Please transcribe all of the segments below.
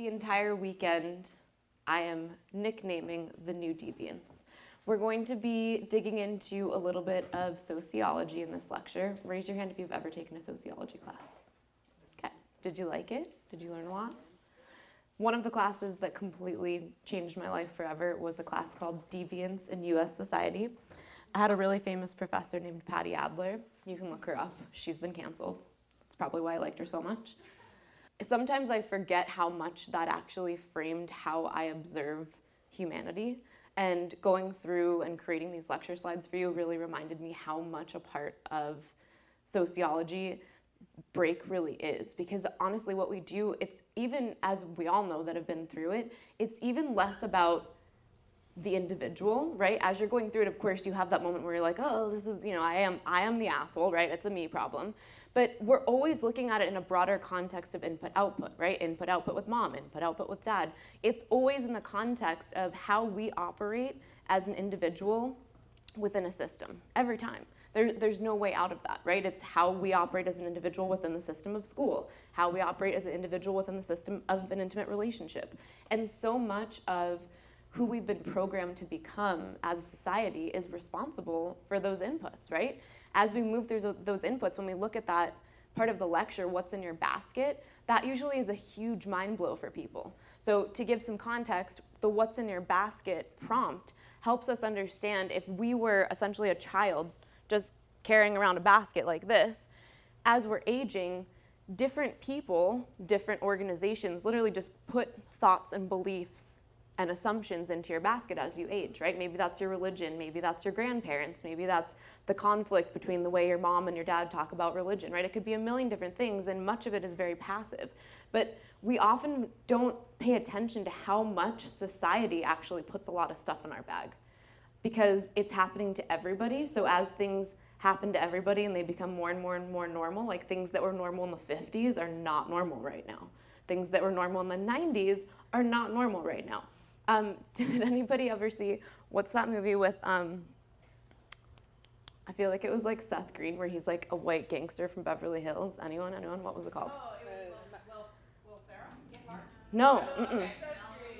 The entire weekend, I am nicknaming the new Deviance. We're going to be digging into a little bit of sociology in this lecture. Raise your hand if you've ever taken a sociology class. Okay, did you like it? Did you learn a lot? One of the classes that completely changed my life forever was a class called Deviance in U.S. Society. I had a really famous professor named Patty Adler. You can look her up. She's been canceled. That's probably why I liked her so much. Sometimes I forget how much that actually framed how I observe humanity. And going through and creating these lecture slides for you really reminded me how much a part of sociology break really is. Because honestly, what we do, it's even, as we all know that have been through it, it's even less about the individual, right? As you're going through it, of course, you have that moment where you're like, oh, this is, I am the asshole, right? It's a me problem. But we're always looking at it in a broader context of input-output, right? Input-output with mom, input-output with dad. It's always in the context of how we operate as an individual within a system, every time. There's no way out of that, right? It's how we operate as an individual within the system of school, how we operate as an individual within the system of an intimate relationship. And so much of who we've been programmed to become as a society is responsible for those inputs, right? As we move through those inputs, when we look at that part of the lecture, what's in your basket, that usually is a huge mind blow for people. So to give some context, the what's in your basket prompt helps us understand if we were essentially a child just carrying around a basket like this, as we're aging, different people, different organizations literally just put thoughts and beliefs and assumptions into your basket as you age, right? Maybe that's your religion, maybe that's your grandparents, maybe that's the conflict between the way your mom and your dad talk about religion, right? It could be a million different things, and much of it is very passive. But we often don't pay attention to how much society actually puts a lot of stuff in our bag, because it's happening to everybody. So as things happen to everybody and they become more and more and more normal, like things that were normal in the 50s are not normal right now. Things that were normal in the 90s are not normal right now. Did anybody ever see, what's that movie with, I feel like it was like Seth Green, where he's like a white gangster from Beverly Hills. Anyone? What was it called? Oh, it was Will Ferrell? Get Hard? No,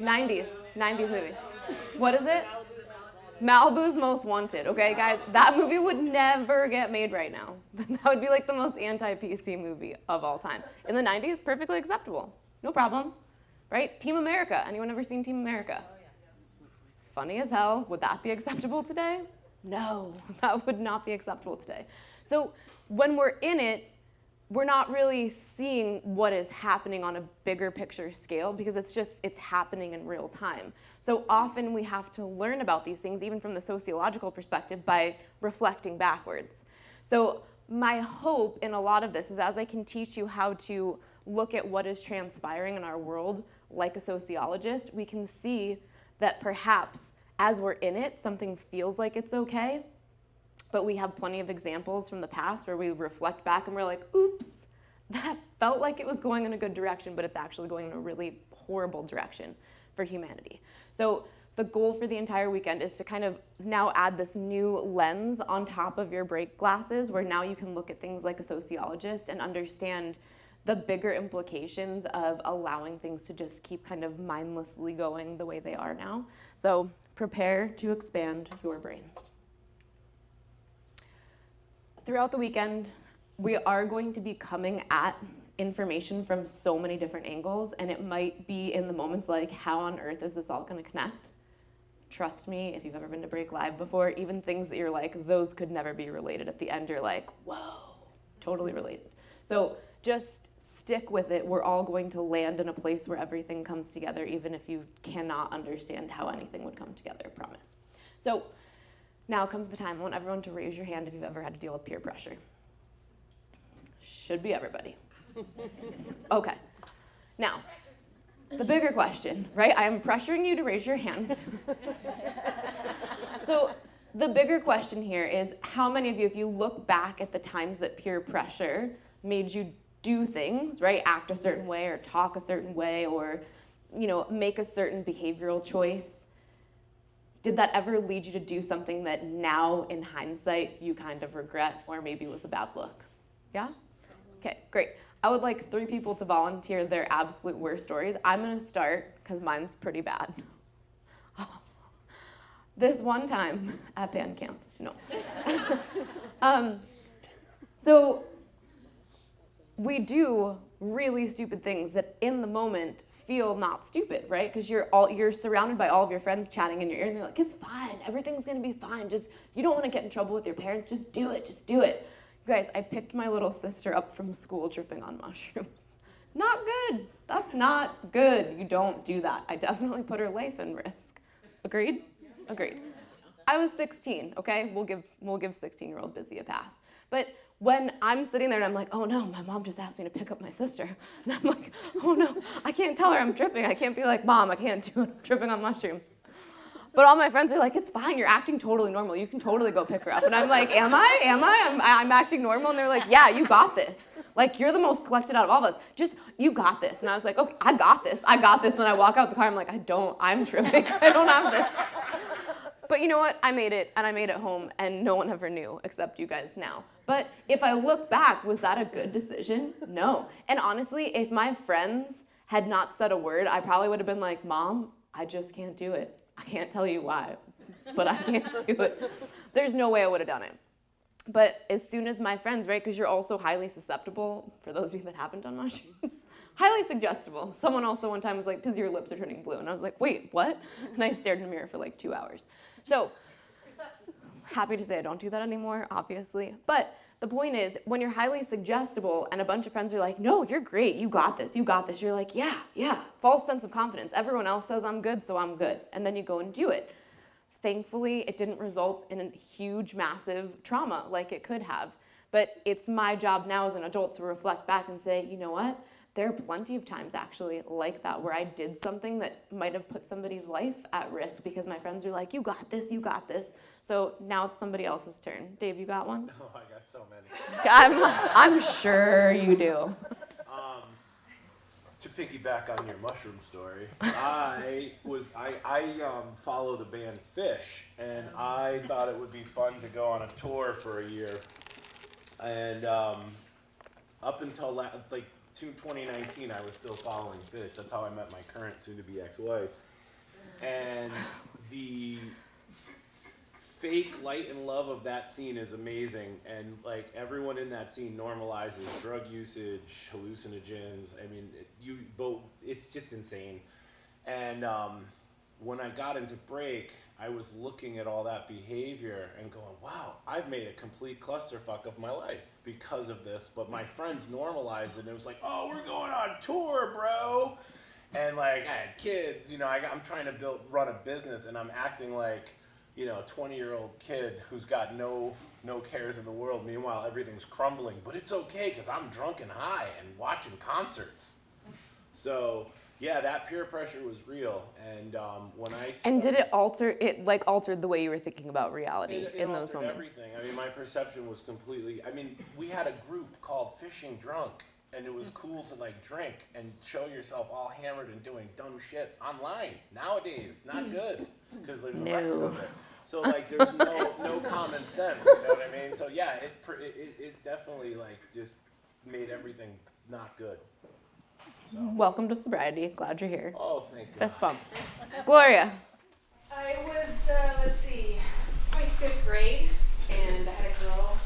90s movie. What is it? Malibu's Most Wanted. Okay, guys, that movie would never get made right now. That would be like the most anti-PC movie of all time. In the 90s, perfectly acceptable. No problem. Right? Team America. Anyone ever seen Team America? Oh, yeah. Funny as hell. Would that be acceptable today? No, that would not be acceptable today. So when we're in it, we're not really seeing what is happening on a bigger picture scale, because it's happening in real time. So often we have to learn about these things, even from the sociological perspective, by reflecting backwards. So my hope in a lot of this is, as I can teach you how to look at what is transpiring in our world like a sociologist, we can see that perhaps as we're in it, something feels like it's okay, but we have plenty of examples from the past where we reflect back and we're like, oops, that felt like it was going in a good direction, but it's actually going in a really horrible direction for humanity. So the goal for the entire weekend is to kind of now add this new lens on top of your break glasses, where now you can look at things like a sociologist and understand the bigger implications of allowing things to just keep kind of mindlessly going the way they are now. So prepare to expand your brains. Throughout the weekend, we are going to be coming at information from so many different angles, and it might be in the moments like, how on earth is this all going to connect? Trust me, if you've ever been to Break Live before, even things that you're like, those could never be related, at the end you're like, whoa, totally related. So just stick with it. We're all going to land in a place where everything comes together, even if you cannot understand how anything would come together, I promise. So now comes the time. I want everyone to raise your hand if you've ever had to deal with peer pressure. Should be everybody. Okay. Now, the bigger question, right? I am pressuring you to raise your hand. So the bigger question here is, how many of you, if you look back at the times that peer pressure made you do things, right? Act a certain way or talk a certain way or, make a certain behavioral choice. Did that ever lead you to do something that now in hindsight you kind of regret or maybe was a bad look? Yeah? Okay, great. I would like 3 people to volunteer their absolute worst stories. I'm going to start because mine's pretty bad. This one time at band camp, no. So we do really stupid things that in the moment feel not stupid, right? Because you're surrounded by all of your friends chatting in your ear, and they're like, it's fine, everything's gonna be fine. Just, you don't want to get in trouble with your parents, just do it. You guys, I picked my little sister up from school dripping on mushrooms. Not good. That's not good. You don't do that. I definitely put her life in risk. Agreed? Agreed. I was 16, okay? We'll give 16-year-old Bizzie a pass. But when I'm sitting there and I'm like, oh no, my mom just asked me to pick up my sister. And I'm like, oh no, I can't tell her I'm dripping. I can't be like, Mom, I can't do it, I'm dripping on mushrooms. But all my friends are like, it's fine, you're acting totally normal. You can totally go pick her up. And I'm like, am I? I'm acting normal? And they're like, yeah, you got this. Like, you're the most collected out of all of us. Just, you got this. And I was like, okay, I got this. And then I walk out the car, I'm like, I'm tripping. I don't have this. But you know what? I made it, and I made it home, and no one ever knew except you guys now. But if I look back, was that a good decision? No. And honestly, if my friends had not said a word, I probably would have been like, Mom, I just can't do it. I can't tell you why, but I can't do it. There's no way I would have done it. But as soon as my friends, right, because you're also highly susceptible, for those of you that haven't done mushrooms, highly suggestible. Someone also one time was like, because your lips are turning blue. And I was like, wait, what? And I stared in the mirror for like 2 hours. So happy to say I don't do that anymore, obviously. But the point is, when you're highly suggestible and a bunch of friends are like, no, you're great, you got this, you're like, yeah, false sense of confidence. Everyone else says I'm good, so I'm good. And then you go and do it. Thankfully, it didn't result in a huge, massive trauma like it could have. But it's my job now as an adult to reflect back and say, you know what? There are plenty of times actually like that where I did something that might have put somebody's life at risk because my friends are like, you got this. So now it's somebody else's turn. Dave, you got one? Oh, I got so many. I'm sure you do. To piggyback on your mushroom story, I follow the band Fish, and I thought it would be fun to go on a tour for a year. And up until 2019, I was still following Fish. That's how I met my current soon-to-be ex-wife. And the fake light and love of that scene is amazing, and like everyone in that scene normalizes drug usage, hallucinogens. I mean, it's just insane. And when I got into break, I was looking at all that behavior and going, wow, I've made a complete clusterfuck of my life because of this. But my friends normalized it, and it was like, oh, we're going on tour, bro. And like, I had kids, I'm trying to run a business, and I'm acting like, a 20-year-old kid who's got no cares in the world. Meanwhile, everything's crumbling, but it's okay because I'm drunk and high and watching concerts. So yeah, that peer pressure was real. And when I started, did it altered the way you were thinking about reality in those moments? Everything. I mean, my perception was completely. I mean, we had a group called Fishing Drunk, and it was cool to like drink and show yourself all hammered and doing dumb shit online. Nowadays, not good because there's a record of it. So like, there's no common sense. You know what I mean? So yeah, it definitely like just made everything not good. So. Welcome to sobriety. Glad you're here. Oh, thank you. Fist bump. Gloria. I was, probably 5th grade, and I had a girl,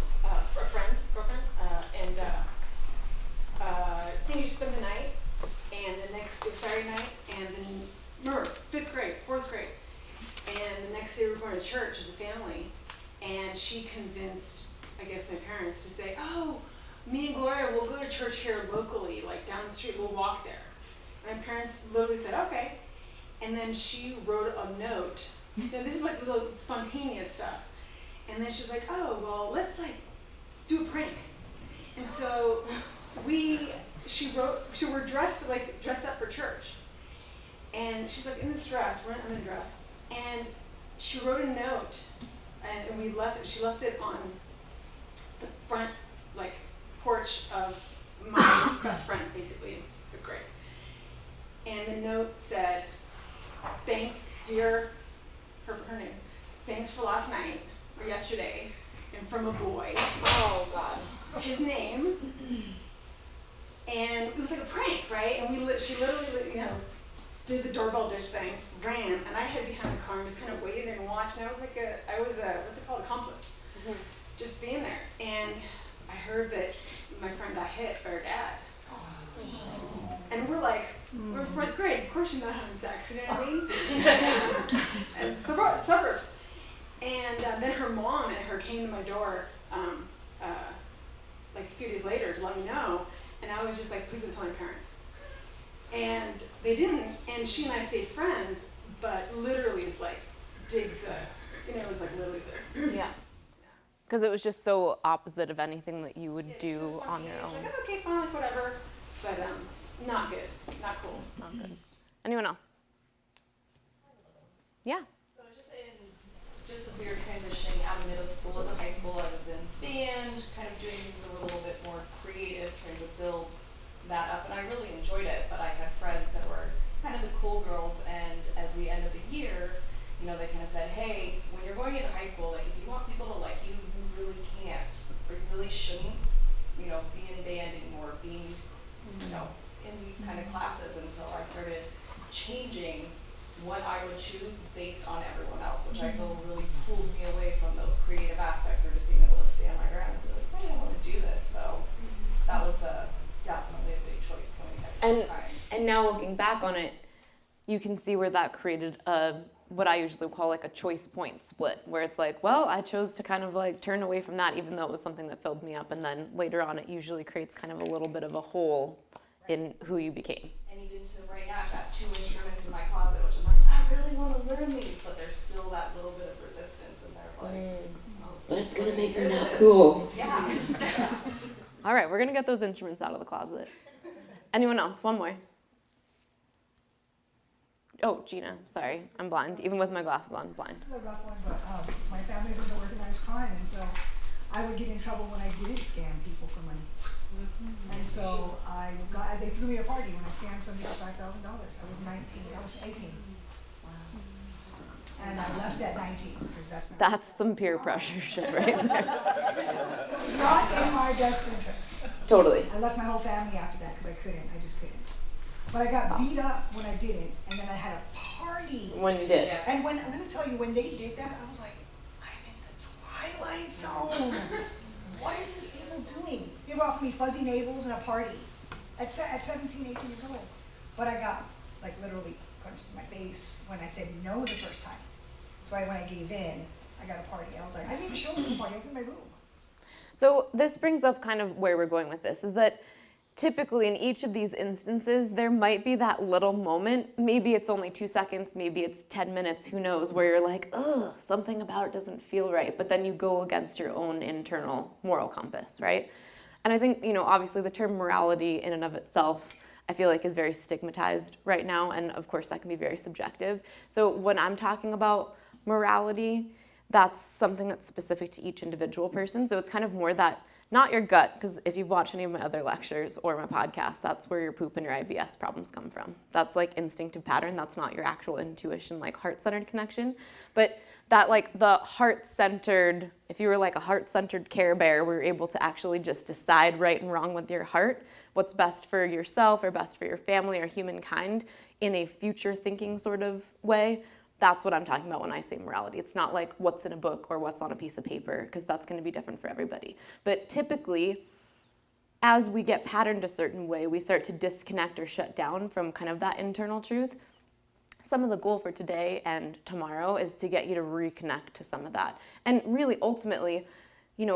girlfriend, and I think we spent the night, and the next day, Saturday night, and then, 5th grade, 4th grade, and the next day we were going to church as a family, and she convinced, I guess, my parents to say, oh, me and Gloria will go to church here locally, like down the street, we'll walk there. And my parents literally said, okay. And then she wrote a note. Now this is like little spontaneous stuff. And then she was like, oh, well, let's like do a prank. And so we're dressed up for church. And she's like in this dress, I'm in a dress. And she wrote a note, and she left it on the front, like, porch of my best friend, basically, in 5th grade. And the note said, thanks, dear, her name, thanks for last night, or yesterday, and from a boy. Oh, God. His name And it was like a prank, right? And she literally, did the doorbell dish thing, ran, and I hid behind the car and just kind of waited and watched. And I was a what's it called, accomplice, just being there. And I heard that my friend got hit by her dad. And we're like, we're in 4th grade. Of course you're not having sex, you know what I mean? And it's the suburbs. And then her mom and her came to my door like a few days later to let me know. And I was just like, please don't tell my parents. And they didn't. And she and I stayed friends, but literally it's like digs, it was like literally this. Yeah. Because it was just so opposite of anything that you would It's do just on your it's own. like, oh, okay, fine, like, whatever. But not good, not cool. Not good. Anyone else? Yeah. So just as we were transitioning out of middle school into high school, I was in band, kind of doing things that were a little bit more creative, trying to build that up, and I really enjoyed it. But I had friends that were kind of the cool girls, and as we ended the year, they kind of said, hey, when you're going into high school, like if you want people to like you, you really can't, or you really shouldn't, be in band anymore, be in these, in these kind of classes. And so I started changing what I would choose based on everyone else, which I feel really pulled me away from those creative aspects, or just being able to stand my ground and say, I don't want to do this. So that was definitely a big choice coming back at the time. And now looking back on it, you can see where that created what I usually call like a choice point split, where it's like, well, I chose to kind of like turn away from that, even though it was something that filled me up. And then later on, it usually creates kind of a little bit of a hole in who you became. And even to right now, I've got 2 instruments in my closet, which I'm like, I really want to learn these, but there's still that little bit of resistance, and they're like, But it's gonna make me not cool. Yeah. All right, we're gonna get those instruments out of the closet. Anyone else? One more. Oh, Gina, sorry, I'm blind. Even with my glasses on, blind. This is a rough one, but my family's into organized crime, and so I would get in trouble when I didn't scam people for money. And so they threw me a party when I scammed somebody for $5,000. I was 19, I was 18. And I left at 19, because that's not. That's some peer pressure shit right there. Not in my best interest. Totally. I left my whole family after that because I just couldn't. But I got beat up when I didn't, and then I had a party. When you did. Yeah. And let me tell you, when they did that, I was like, I'm in the Twilight Zone. What are these people doing? People offered me fuzzy navels and a party at 17, 18 years old. But I got, like, literally punched in my face when I said no the first time. So when I gave in, I got a party. I was like, I didn't even show up at the party. I was in my room. So this brings up kind of where we're going with this, is that typically in each of these instances, there might be that little moment, maybe it's only 2 seconds, maybe it's 10 minutes, who knows, where you're like, ugh, something about it doesn't feel right, but then you go against your own internal moral compass, right? And I think, obviously the term morality in and of itself, I feel like is very stigmatized right now, and of course that can be very subjective. So when I'm talking about morality, that's something that's specific to each individual person, so it's kind of more that, not your gut, because if you've watched any of my other lectures or my podcast, that's where your poop and your IBS problems come from. That's like instinctive pattern. That's not your actual intuition, like heart-centered connection. But that like the heart-centered, if you were like a heart-centered Care Bear, where you're able to actually just decide right and wrong with your heart, what's best for yourself or best for your family or humankind in a future thinking sort of way, that's what I'm talking about when I say morality. It's not like what's in a book or what's on a piece of paper, because that's going to be different for everybody. But typically, as we get patterned a certain way, we start to disconnect or shut down from kind of that internal truth. Some of the goal for today and tomorrow is to get you to reconnect to some of that. And really, ultimately,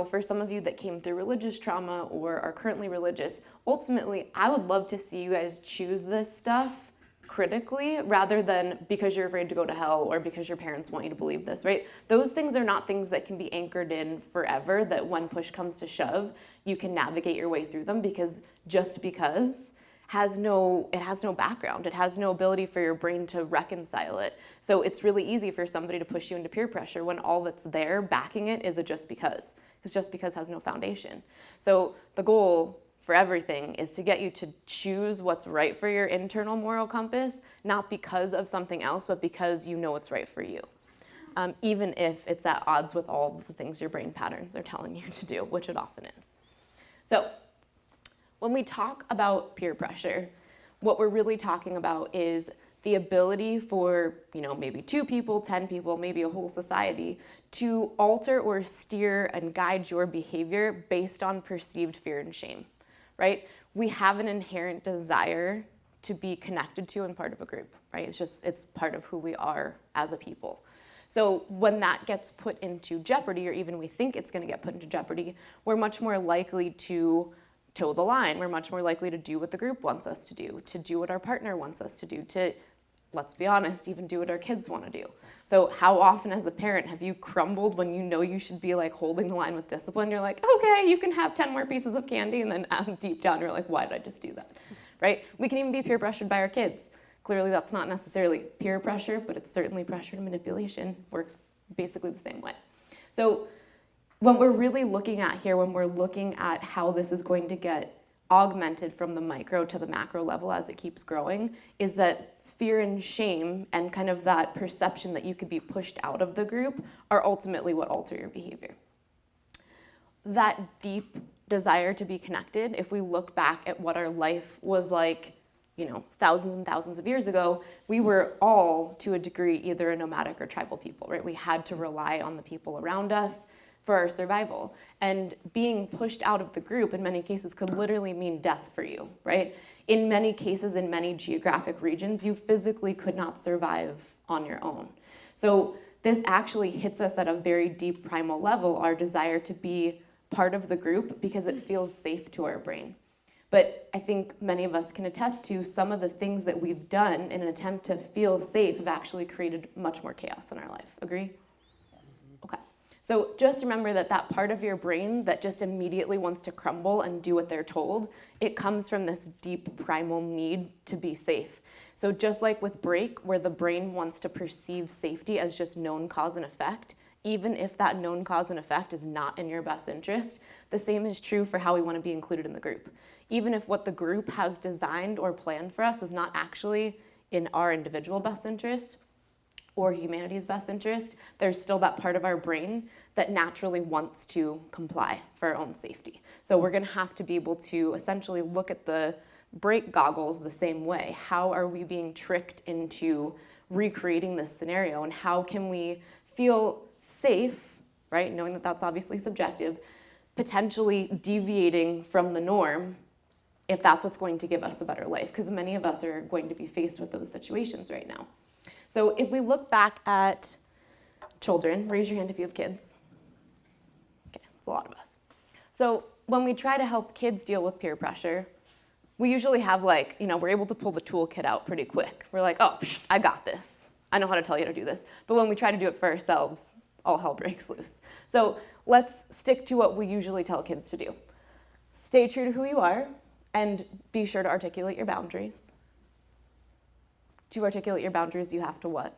for some of you that came through religious trauma or are currently religious, ultimately, I would love to see you guys choose this stuff critically, rather than because you're afraid to go to hell or because your parents want you to believe this, right? Those things are not things that can be anchored in forever, that when push comes to shove, you can navigate your way through them, because just because it has no background. It has no ability for your brain to reconcile it. So it's really easy for somebody to push you into peer pressure when all that's there backing it is a just because just because has no foundation. So the goal for everything is to get you to choose what's right for your internal moral compass, not because of something else, but because you know what's right for you. Even if it's at odds with all the things your brain patterns are telling you to do, which it often is. So When we talk about peer pressure, what we're really talking about is the ability for, maybe 2 people, 10 people, maybe a whole society to alter or steer and guide your behavior based on perceived fear and shame, right? We have an inherent desire to be connected to and part of a group, right? It's part of who we are as a people. So when that gets put into jeopardy, or even we think it's going to get put into jeopardy, we're much more likely to toe the line. We're much more likely to do what the group wants us to do what our partner wants us to do, to, let's be honest, even do what our kids want to do. So how often as a parent have you crumbled when you know you should be like holding the line with discipline? You're like, okay, you can have 10 more pieces of candy, and then deep down you're like, why did I just do that, right? We can even be peer pressured by our kids. Clearly that's not necessarily peer pressure, but it's certainly pressure and manipulation, works basically the same way. So what we're really looking at here, when we're looking at how this is going to get augmented from the micro to the macro level as it keeps growing, is that fear and shame and kind of that perception that you could be pushed out of the group are ultimately what alter your behavior. That deep desire to be connected, if we look back at what our life was like, thousands and thousands of years ago, we were all, to a degree, either a nomadic or tribal people, right? We had to rely on the people around us for our survival. And being pushed out of the group in many cases could literally mean death for you, right? In many cases, in many geographic regions, you physically could not survive on your own. So this actually hits us at a very deep primal level, our desire to be part of the group because it feels safe to our brain. But I think many of us can attest to some of the things that we've done in an attempt to feel safe have actually created much more chaos in our life. Agree? Okay. So just remember that that part of your brain that just immediately wants to crumble and do what they're told, it comes from this deep primal need to be safe. So just like with break, where the brain wants to perceive safety as just known cause and effect, even if that known cause and effect is not in your best interest, the same is true for how we want to be included in the group. Even if what the group has designed or planned for us is not actually in our individual best interest or humanity's best interest, there's still that part of our brain that naturally wants to comply for our own safety. So we're going to have to be able to essentially look at the break goggles the same way. How are we being tricked into recreating this scenario, and how can we feel safe, right, knowing that that's obviously subjective, potentially deviating from the norm if that's what's going to give us a better life, because many of us are going to be faced with those situations right now. So if we look back at children, raise your hand if you have kids. Okay, it's a lot of us. So when we try to help kids deal with peer pressure, we usually have we're able to pull the toolkit out pretty quick. We're like, oh, I got this. I know how to tell you how to do this. But when we try to do it for ourselves, all hell breaks loose. So let's stick to what we usually tell kids to do. Stay true to who you are and be sure to articulate your boundaries. To articulate your boundaries, you have to what?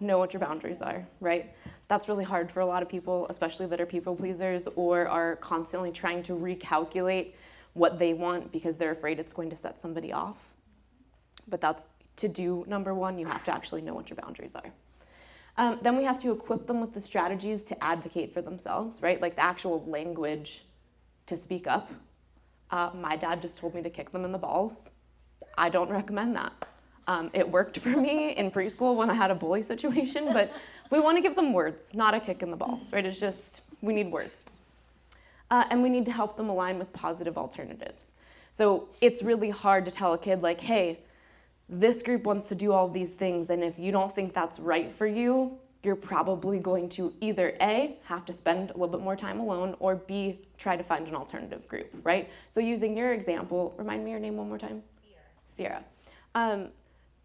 Know what your boundaries are, right? That's really hard for a lot of people, especially that are people pleasers or are constantly trying to recalculate what they want because they're afraid it's going to set somebody off. But that's to do number one, you have to actually know what your boundaries are. Then we have to equip them with the strategies to advocate for themselves, right? Like the actual language to speak up. My dad just told me to kick them in the balls. I don't recommend that. It worked for me in preschool when I had a bully situation, but we want to give them words, not a kick in the balls, right? It's just, we need words. And we need to help them align with positive alternatives. So it's really hard to tell a kid like, hey, this group wants to do all these things, and if you don't think that's right for you, you're probably going to either A, have to spend a little bit more time alone, or B, try to find an alternative group, right? So using your example, remind me your name one more time? Sierra.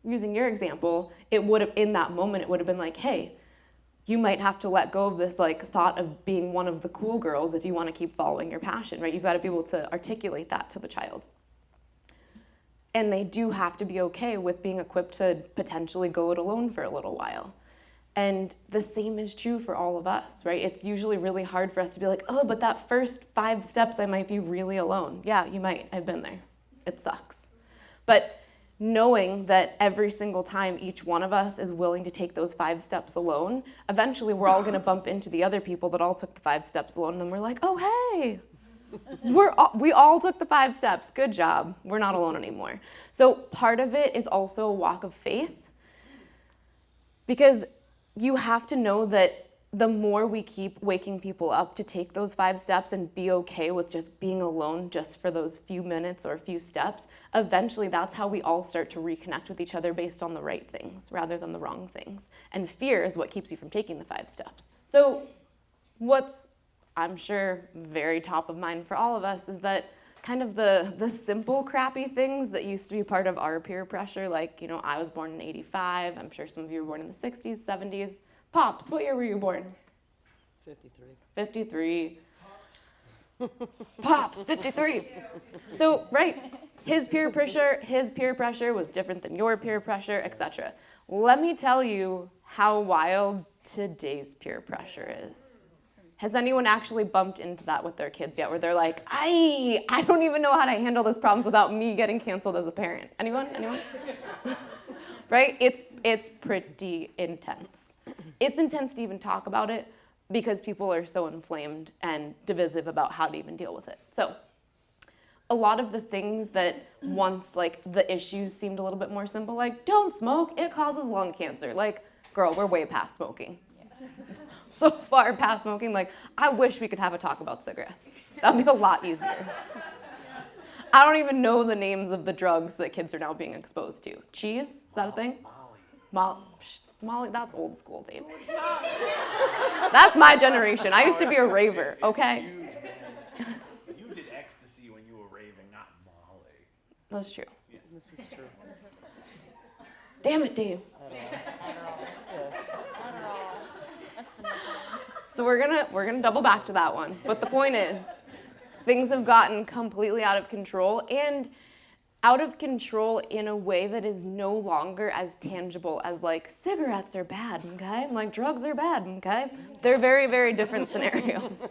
Using your example, it would have, in that moment, it would have been like, hey, you might have to let go of this thought of being one of the cool girls if you want to keep following your passion, right? You've got to be able to articulate that to the child. And they do have to be okay with being equipped to potentially go it alone for a little while. And the same is true for all of us, right? It's usually really hard for us to be like, oh, but that first 5 steps, I might be really alone. Yeah, you might. I've been there. It sucks. But knowing that every single time each one of us is willing to take those 5 steps alone, eventually we're all going to bump into the other people that all took the 5 steps alone, and then we're like, oh, hey, We all took the 5 steps. Good job. We're not alone anymore. So part of it is also a walk of faith, because you have to know that the more we keep waking people up to take those 5 steps and be okay with just being alone just for those few minutes or a few steps, eventually that's how we all start to reconnect with each other based on the right things rather than the wrong things. And fear is what keeps you from taking the 5 steps. So what's, I'm sure, very top of mind for all of us is that kind of the simple crappy things that used to be part of our peer pressure, like, you know, I was born in '85. I'm sure some of you were born in the 60s, 70s. Pops, what year were you born? 53. 53. Pops, 53. So, right, his peer pressure was different than your peer pressure, etc. Let me tell you how wild today's peer pressure is. Has anyone actually bumped into that with their kids yet, where they're like, I don't even know how to handle this problem without me getting canceled as a parent? Anyone? Right? It's pretty intense. It's intense to even talk about it because people are so inflamed and divisive about how to even deal with it. So a lot of the things that once, like, the issues seemed a little bit more simple, like, don't smoke, it causes lung cancer. Like, girl, we're way past smoking. So far past smoking, like, I wish we could have a talk about cigarettes. That'd be a lot easier. I don't even know the names of the drugs that kids are now being exposed to. Cheese, is that a thing? Molly, that's old school, Dave. That's my generation. I used to be a raver, okay? You did ecstasy when you were raving, not Molly. That's true. Yeah. This is true. Damn it, Dave. So we're gonna double back to that one. But the point is, things have gotten completely out of control, and out of control in a way that is no longer as tangible as, like, cigarettes are bad, okay? Like, drugs are bad, okay? They're very, very different scenarios.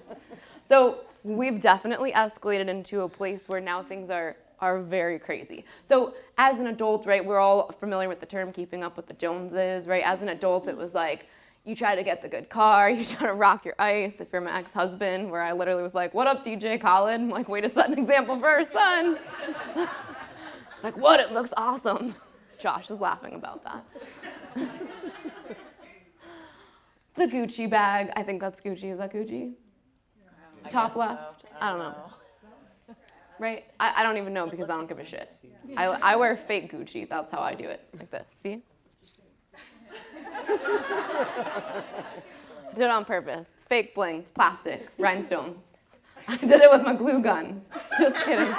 So we've definitely escalated into a place where now things are very crazy. So as an adult, right, we're all familiar with the term keeping up with the Joneses, right? As an adult, it was like, you try to get the good car, you try to rock your ice. If you're my ex-husband, where I literally was like, what up, DJ Khaled? I'm like, way to set an example for her son. It's like, what, it looks awesome. Josh is laughing about that. The Gucci bag, I think that's Gucci. Is that Gucci? Top left? I don't know. Right? I don't even know because I don't give a shit. I wear fake Gucci. That's how I do it. Like this. See? Did it on purpose. It's fake bling. It's plastic. Rhinestones. I did it with my glue gun. Just kidding.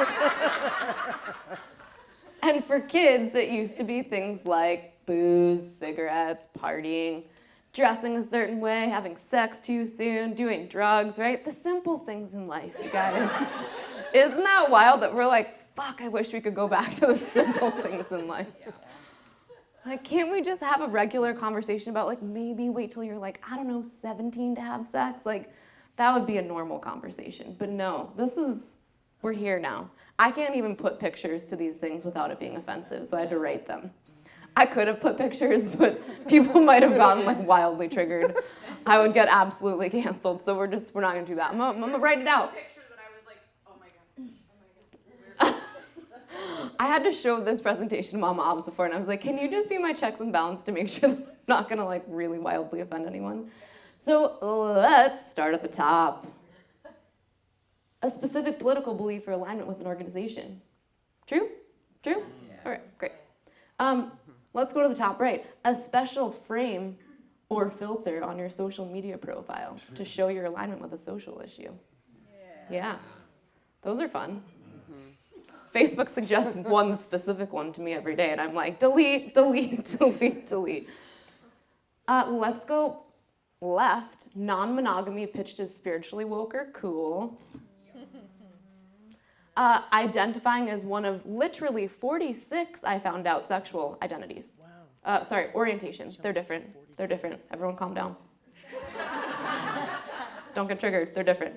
And for kids, it used to be things like booze, cigarettes, partying, dressing a certain way, having sex too soon, doing drugs, right? The simple things in life, you guys. Isn't that wild that we're like, fuck, I wish we could go back to the simple things in life. Like, can't we just have a regular conversation about, like, maybe wait till you're, like, I don't know, 17 to have sex? Like, that would be a normal conversation. But no, we're here now. I can't even put pictures to these things without it being offensive, so I had to write them. I could have put pictures, but people might have gotten, like, wildly triggered. I would get absolutely canceled, so we're not gonna do that. I'm gonna write it out. I had to show this presentation to Mama Obbs before, and I was like, can you just be my checks and balance to make sure that I'm not gonna, like, really wildly offend anyone? So let's start at the top. A specific political belief or alignment with an organization. True? True? Yeah. All right, great. Let's go to the top right. A special frame or filter on your social media profile to show your alignment with a social issue. Yeah. Those are fun. Facebook suggests one specific one to me every day, and I'm like, delete, delete, delete, delete. Let's go left. Non-monogamy pitched as spiritually woke or cool. Identifying as one of literally 46, I found out, sexual identities. Wow. Orientations. They're different. They're different. Everyone calm down. Don't get triggered. They're different.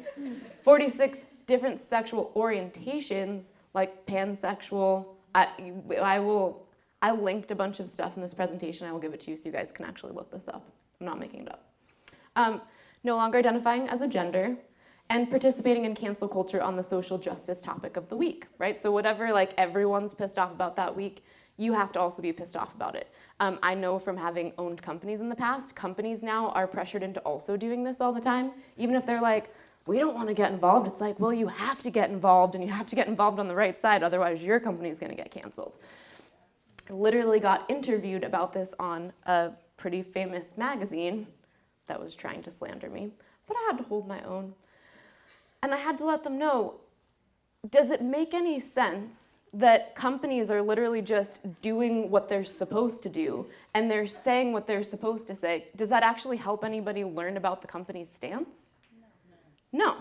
46 different sexual orientations, like pansexual. I linked a bunch of stuff in this presentation. I will give it to you so you guys can actually look this up. I'm not making it up. No longer identifying as a gender. and participating in cancel culture on the social justice topic of the week, right? So whatever like everyone's pissed off about that week, you have to also be pissed off about it. I know from having owned companies in the past, companies now are pressured into also doing this all the time. Even if they're like, we don't want to get involved, it's like, well, you have to get involved, and you have to get involved on the right side, otherwise your company's going to get canceled. I literally got interviewed about this on a pretty famous magazine that was trying to slander me, but I had to hold my own. And I had to let them know, does it make any sense that companies are literally just doing what they're supposed to do, and they're saying what they're supposed to say? Does that actually help anybody learn about the company's stance? No,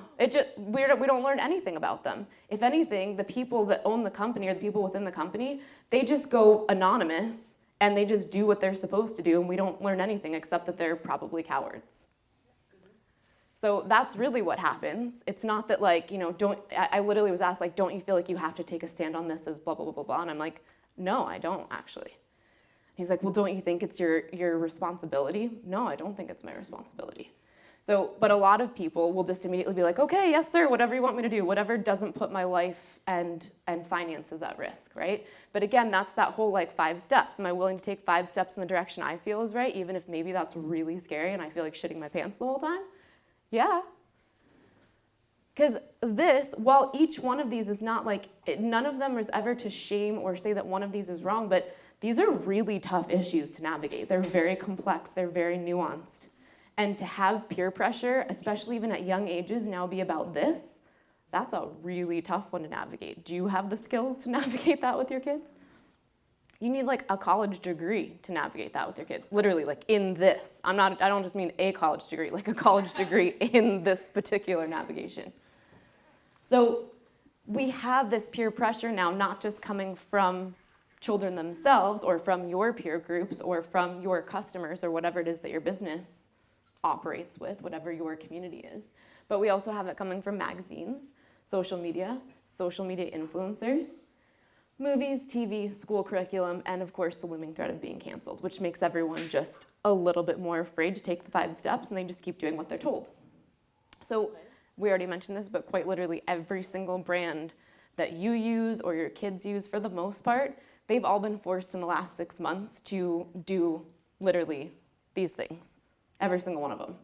we don't learn anything about them. If anything, the people that own the company or the people within the company, they just go anonymous and they just do what they're supposed to do, and we don't learn anything except that they're probably cowards. So that's really what happens. It's not that like, I literally was asked like, don't you feel like you have to take a stand on this as blah, blah, blah, blah, blah, and I'm like, no, I don't actually. He's like, well, don't you think it's your responsibility? No, I don't think it's my responsibility. So, but a lot of people will just immediately be like, okay, yes, sir, whatever you want me to do, whatever doesn't put my life and finances at risk, right? But again, that's that whole like 5 steps. Am I willing to take 5 steps in the direction I feel is right, even if maybe that's really scary and I feel like shitting my pants the whole time? Yeah. Because this, while each one of these is not like, none of them is ever to shame or say that one of these is wrong, but these are really tough issues to navigate. They're very complex, they're very nuanced. And to have peer pressure, especially even at young ages, now be about this, that's a really tough one to navigate. Do you have the skills to navigate that with your kids? You need like a college degree to navigate that with your kids. Literally, like in this. I don't just mean a college degree, like a college degree in this particular navigation. So we have this peer pressure now, not just coming from children themselves or from your peer groups or from your customers or whatever it is that your business operates with, whatever your community is. But we also have it coming from magazines, social media influencers, movies, TV, school curriculum, and of course the looming threat of being canceled, which makes everyone just a little bit more afraid to take the 5 steps, and they just keep doing what they're told. So we already mentioned this, but quite literally every single brand that you use or your kids use, for the most part, they've all been forced in the last 6 months to do literally these things. Every single one of them.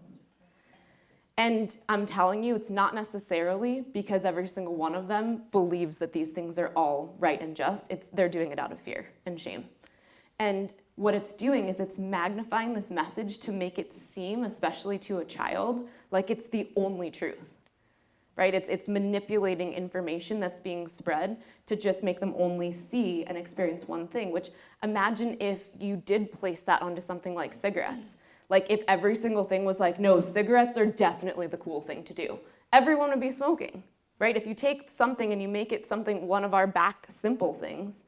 And I'm telling you, it's not necessarily because every single one of them believes that these things are all right and just. They're doing it out of fear and shame. And what it's doing is it's magnifying this message to make it seem, especially to a child, like it's the only truth, right? It's manipulating information that's being spread to just make them only see and experience one thing, which imagine if you did place that onto something like cigarettes. Like if every single thing was like, no, cigarettes are definitely the cool thing to do. Everyone would be smoking, right? If you take something and you make it something, one of our back simple things,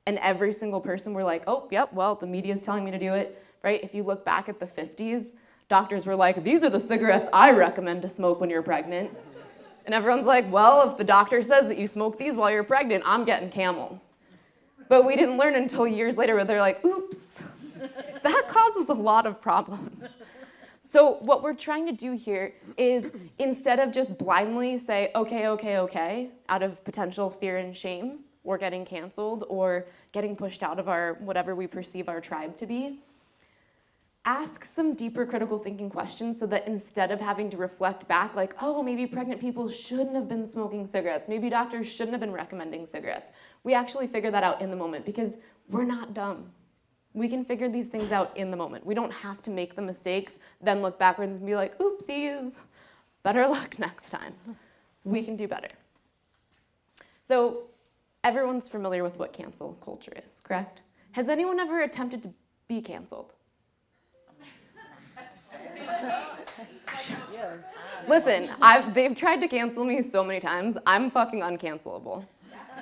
and every single person were like, oh, yep, well, the media is telling me to do it, right? If you look back at the 50s, doctors were like, these are the cigarettes I recommend to smoke when you're pregnant. And everyone's like, well, if the doctor says that you smoke these while you're pregnant, I'm getting Camels. But we didn't learn until years later where they're like, oops. That causes a lot of problems. So what we're trying to do here is instead of just blindly say, okay, out of potential fear and shame, or getting canceled, or getting pushed out of our whatever we perceive our tribe to be, ask some deeper critical thinking questions so that instead of having to reflect back like, oh, maybe pregnant people shouldn't have been smoking cigarettes, maybe doctors shouldn't have been recommending cigarettes, we actually figure that out in the moment because we're not dumb. We can figure these things out in the moment. We don't have to make the mistakes, then look backwards and be like, oopsies, better luck next time. We can do better. So everyone's familiar with what cancel culture is, correct? Has anyone ever attempted to be canceled? Listen, they've tried to cancel me so many times. I'm fucking uncancelable.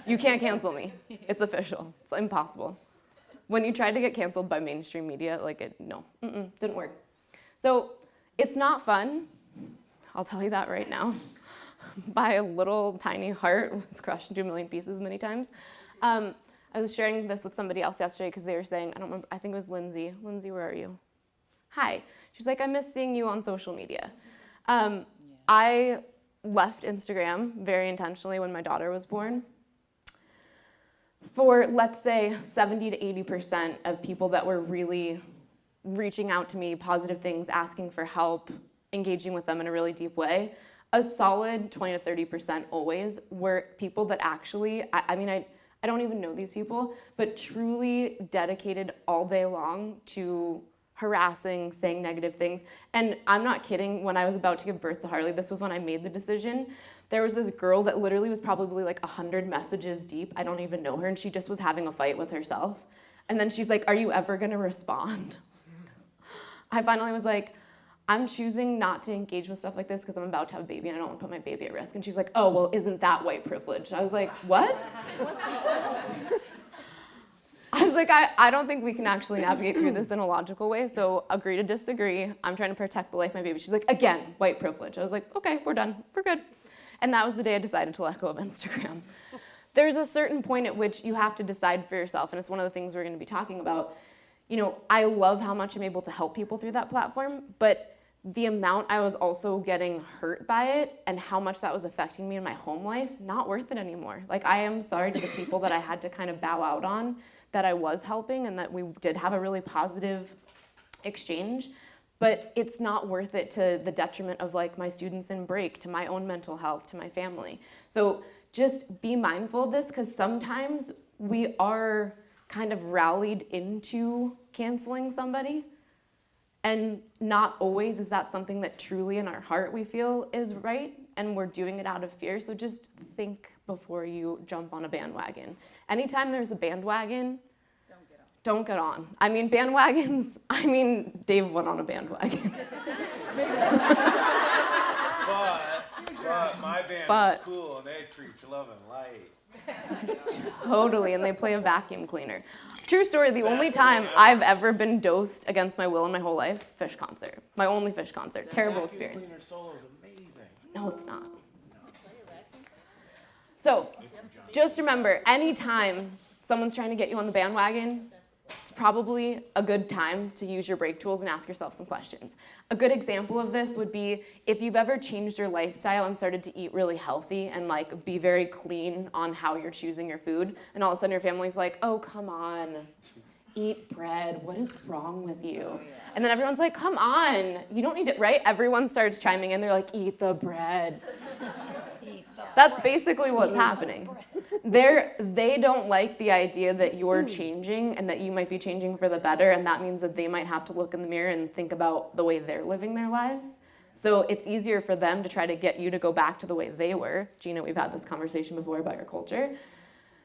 You can't cancel me. It's official. It's impossible. When you tried to get canceled by mainstream media, didn't work. So it's not fun. I'll tell you that right now. My little tiny heart was crushed into a million pieces many times. I was sharing this with somebody else yesterday because they were saying, I don't remember, I think it was Lindsay. Lindsay, where are you? Hi. She's like, I miss seeing you on social media. I left Instagram very intentionally when my daughter was born. For, let's say, 70 to 80% of people that were really reaching out to me, positive things, asking for help, engaging with them in a really deep way, a solid 20 to 30% always were people that actually, I don't even know these people, but truly dedicated all day long to harassing, saying negative things. And I'm not kidding, when I was about to give birth to Harley, this was when I made the decision, there was this girl that literally was probably like 100 messages deep. I don't even know her, and she just was having a fight with herself. And then she's like, are you ever gonna respond? I finally was like, I'm choosing not to engage with stuff like this because I'm about to have a baby and I don't want to put my baby at risk. And she's like, oh, well, isn't that white privilege? I was like, what? I was like, I don't think we can actually navigate through this in a logical way, so agree to disagree. I'm trying to protect the life of my baby. She's like, again, white privilege. I was like, okay, we're done, we're good. And that was the day I decided to let go of Instagram. There's a certain point at which you have to decide for yourself, and it's one of the things we're gonna be talking about. You know, I love how much I'm able to help people through that platform, but the amount I was also getting hurt by it and how much that was affecting me in my home life, not worth it anymore. Like, I am sorry to the people that I had to kind of bow out on, that I was helping and that we did have a really positive exchange, but it's not worth it to the detriment of like my students in break, to my own mental health, to my family. So just be mindful of this, because sometimes we are kind of rallied into canceling somebody, and not always is that something that truly in our heart we feel is right, and we're doing it out of fear. So just think before you jump on a bandwagon. Anytime there's a bandwagon, don't get on. I mean, bandwagons, Dave went on a bandwagon. But my band is cool and they preach love and light. Totally, and they play a vacuum cleaner. True story, the only time I've ever been dosed against my will in my whole life, Fish concert. My only Fish concert. Terrible experience. Vacuum cleaner solo is amazing. No, it's not. So, just remember, anytime someone's trying to get you on the bandwagon, it's probably a good time to use your break tools and ask yourself some questions. A good example of this would be if you've ever changed your lifestyle and started to eat really healthy and like be very clean on how you're choosing your food, and all of a sudden your family's like, oh, come on, eat bread, what is wrong with you? And then everyone's like, come on, you don't need it, right? Everyone starts chiming in, they're like, eat the bread. That's basically what's happening. They don't like the idea that you're changing and that you might be changing for the better, and that means that they might have to look in the mirror and think about the way they're living their lives. So it's easier for them to try to get you to go back to the way they were. Gina, we've had this conversation before about your culture.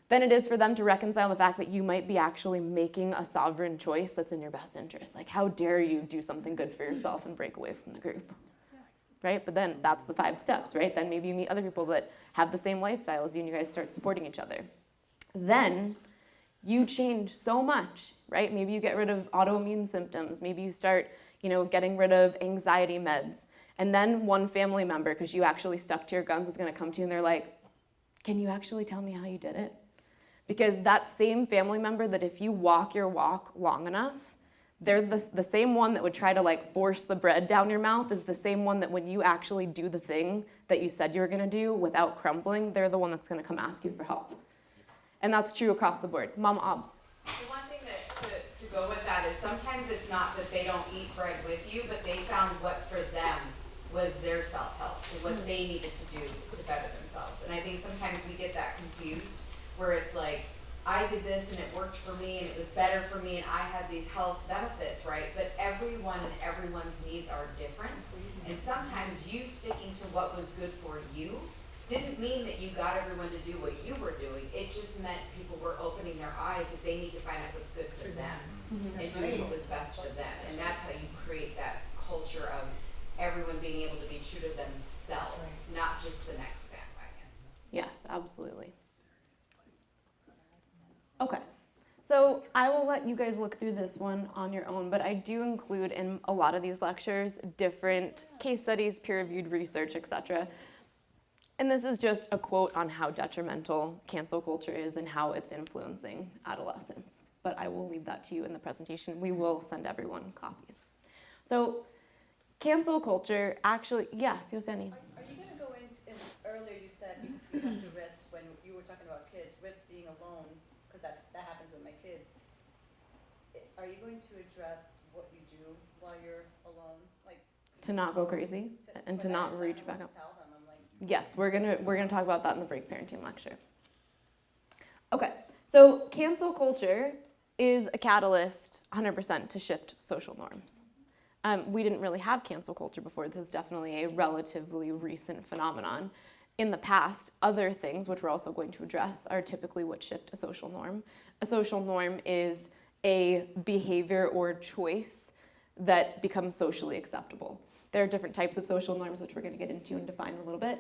Than it is for them to reconcile the fact that you might be actually making a sovereign choice that's in your best interest. Like, how dare you do something good for yourself and break away from the group? Right? But then that's the 5 steps, right? Then maybe you meet other people that have the same lifestyle as you and you guys start supporting each other. Then you change so much, right? Maybe you get rid of autoimmune symptoms. Maybe you start, getting rid of anxiety meds. And then one family member, because you actually stuck to your guns, is going to come to you and they're like, can you actually tell me how you did it? Because that same family member that if you walk your walk long enough, they're the same one that would try to like force the bread down your mouth is the same one that when you actually do the thing that you said you were gonna do without crumbling, they're the one that's gonna come ask you for help. And that's true across the board. Mama Obs. The one thing that to go with that is sometimes it's not that they don't eat bread with you, but they found what for them was their self-help and what they needed to do to better themselves. And I think sometimes we get that confused where it's like, I did this and it worked for me and it was better for me and I had these health benefits, right? But everyone and everyone's needs are different. And sometimes you sticking to what was good for you didn't mean that you got everyone to do what you were doing. It just meant people were opening their eyes that they need to find out what's good for them and doing what was best for them. And that's how you create that culture of everyone being able to be true to themselves, not just the next bandwagon. Yes, absolutely. Okay, so I will let you guys look through this one on your own, but I do include in a lot of these lectures different case studies, peer-reviewed research, etc. And this is just a quote on how detrimental cancel culture is and how it's influencing adolescents. But I will leave that to you in the presentation. We will send everyone copies. So cancel culture actually, yes, Yoseni. Are you going to go into are you going to address what you do while you're alone? Like, To not go crazy and to but not I reach don't know back what up. to tell them. I'm like, Yes, we're gonna talk about that in the break parenting lecture. Okay, so cancel culture is a catalyst 100% to shift social norms. We didn't really have cancel culture before. This is definitely a relatively recent phenomenon. In the past, other things, which we're also going to address, are typically what shift a social norm. A social norm is a behavior or choice that becomes socially acceptable. There are different types of social norms, which we're going to get into and define in a little bit.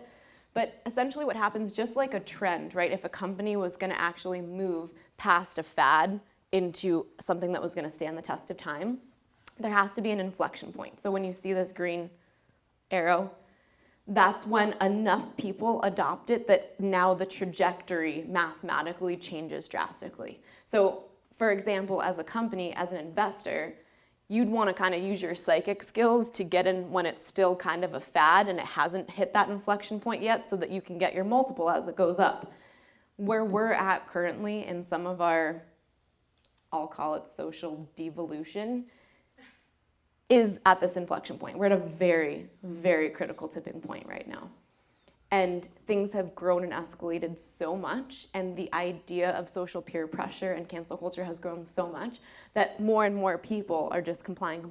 But essentially what happens, just like a trend, right? If a company was going to actually move past a fad into something that was going to stand the test of time, there has to be an inflection point. So when you see this green arrow, that's when enough people adopt it that now the trajectory mathematically changes drastically. So for example, as a company, as an investor, you'd want to kind of use your psychic skills to get in when it's still kind of a fad and it hasn't hit that inflection point yet so that you can get your multiple as it goes up. Where we're at currently in some of our, I'll call it social devolution, is at this inflection point. We're at a very, very critical tipping point right now. And things have grown and escalated so much, and the idea of social peer pressure and cancel culture has grown so much that more and more people are just complying.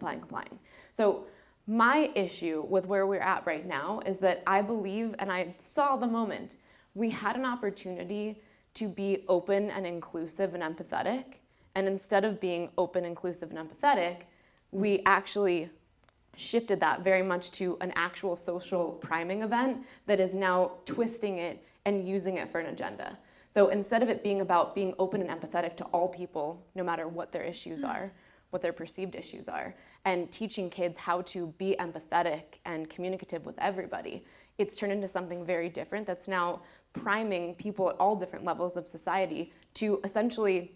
So my issue with where we're at right now is that I believe, and I saw the moment, we had an opportunity to be open and inclusive and empathetic, and instead of being open, inclusive, and empathetic, we actually shifted that very much to an actual social priming event that is now twisting it and using it for an agenda. So instead of it being about being open and empathetic to all people, no matter what their issues are, what their perceived issues are, and teaching kids how to be empathetic and communicative with everybody, it's turned into something very different that's now priming people at all different levels of society to essentially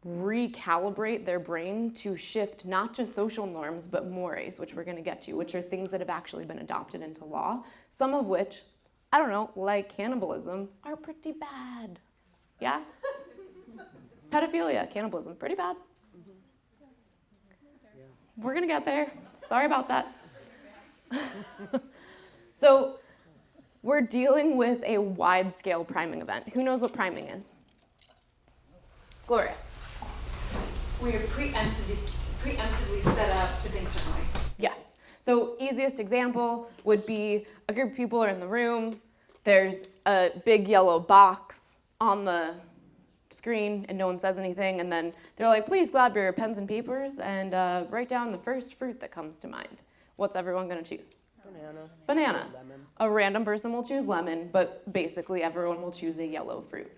recalibrate their brain to shift not just social norms, but mores, which we're going to get to, which are things that have actually been adopted into law, some of which, I don't know, like cannibalism, are pretty bad. Yeah? Pedophilia, cannibalism, pretty bad. We're going to get there. Sorry about that. So we're dealing with a wide-scale priming event. Who knows what priming is? Gloria. We are preemptively set up to think certain way. Yes. So easiest example would be a group of people are in the room. There's a big yellow box on the screen and no one says anything. And then they're like, please grab your pens and papers and write down the first fruit that comes to mind. What's everyone going to choose? Banana. Lemon. A random person will choose lemon, but basically everyone will choose a yellow fruit.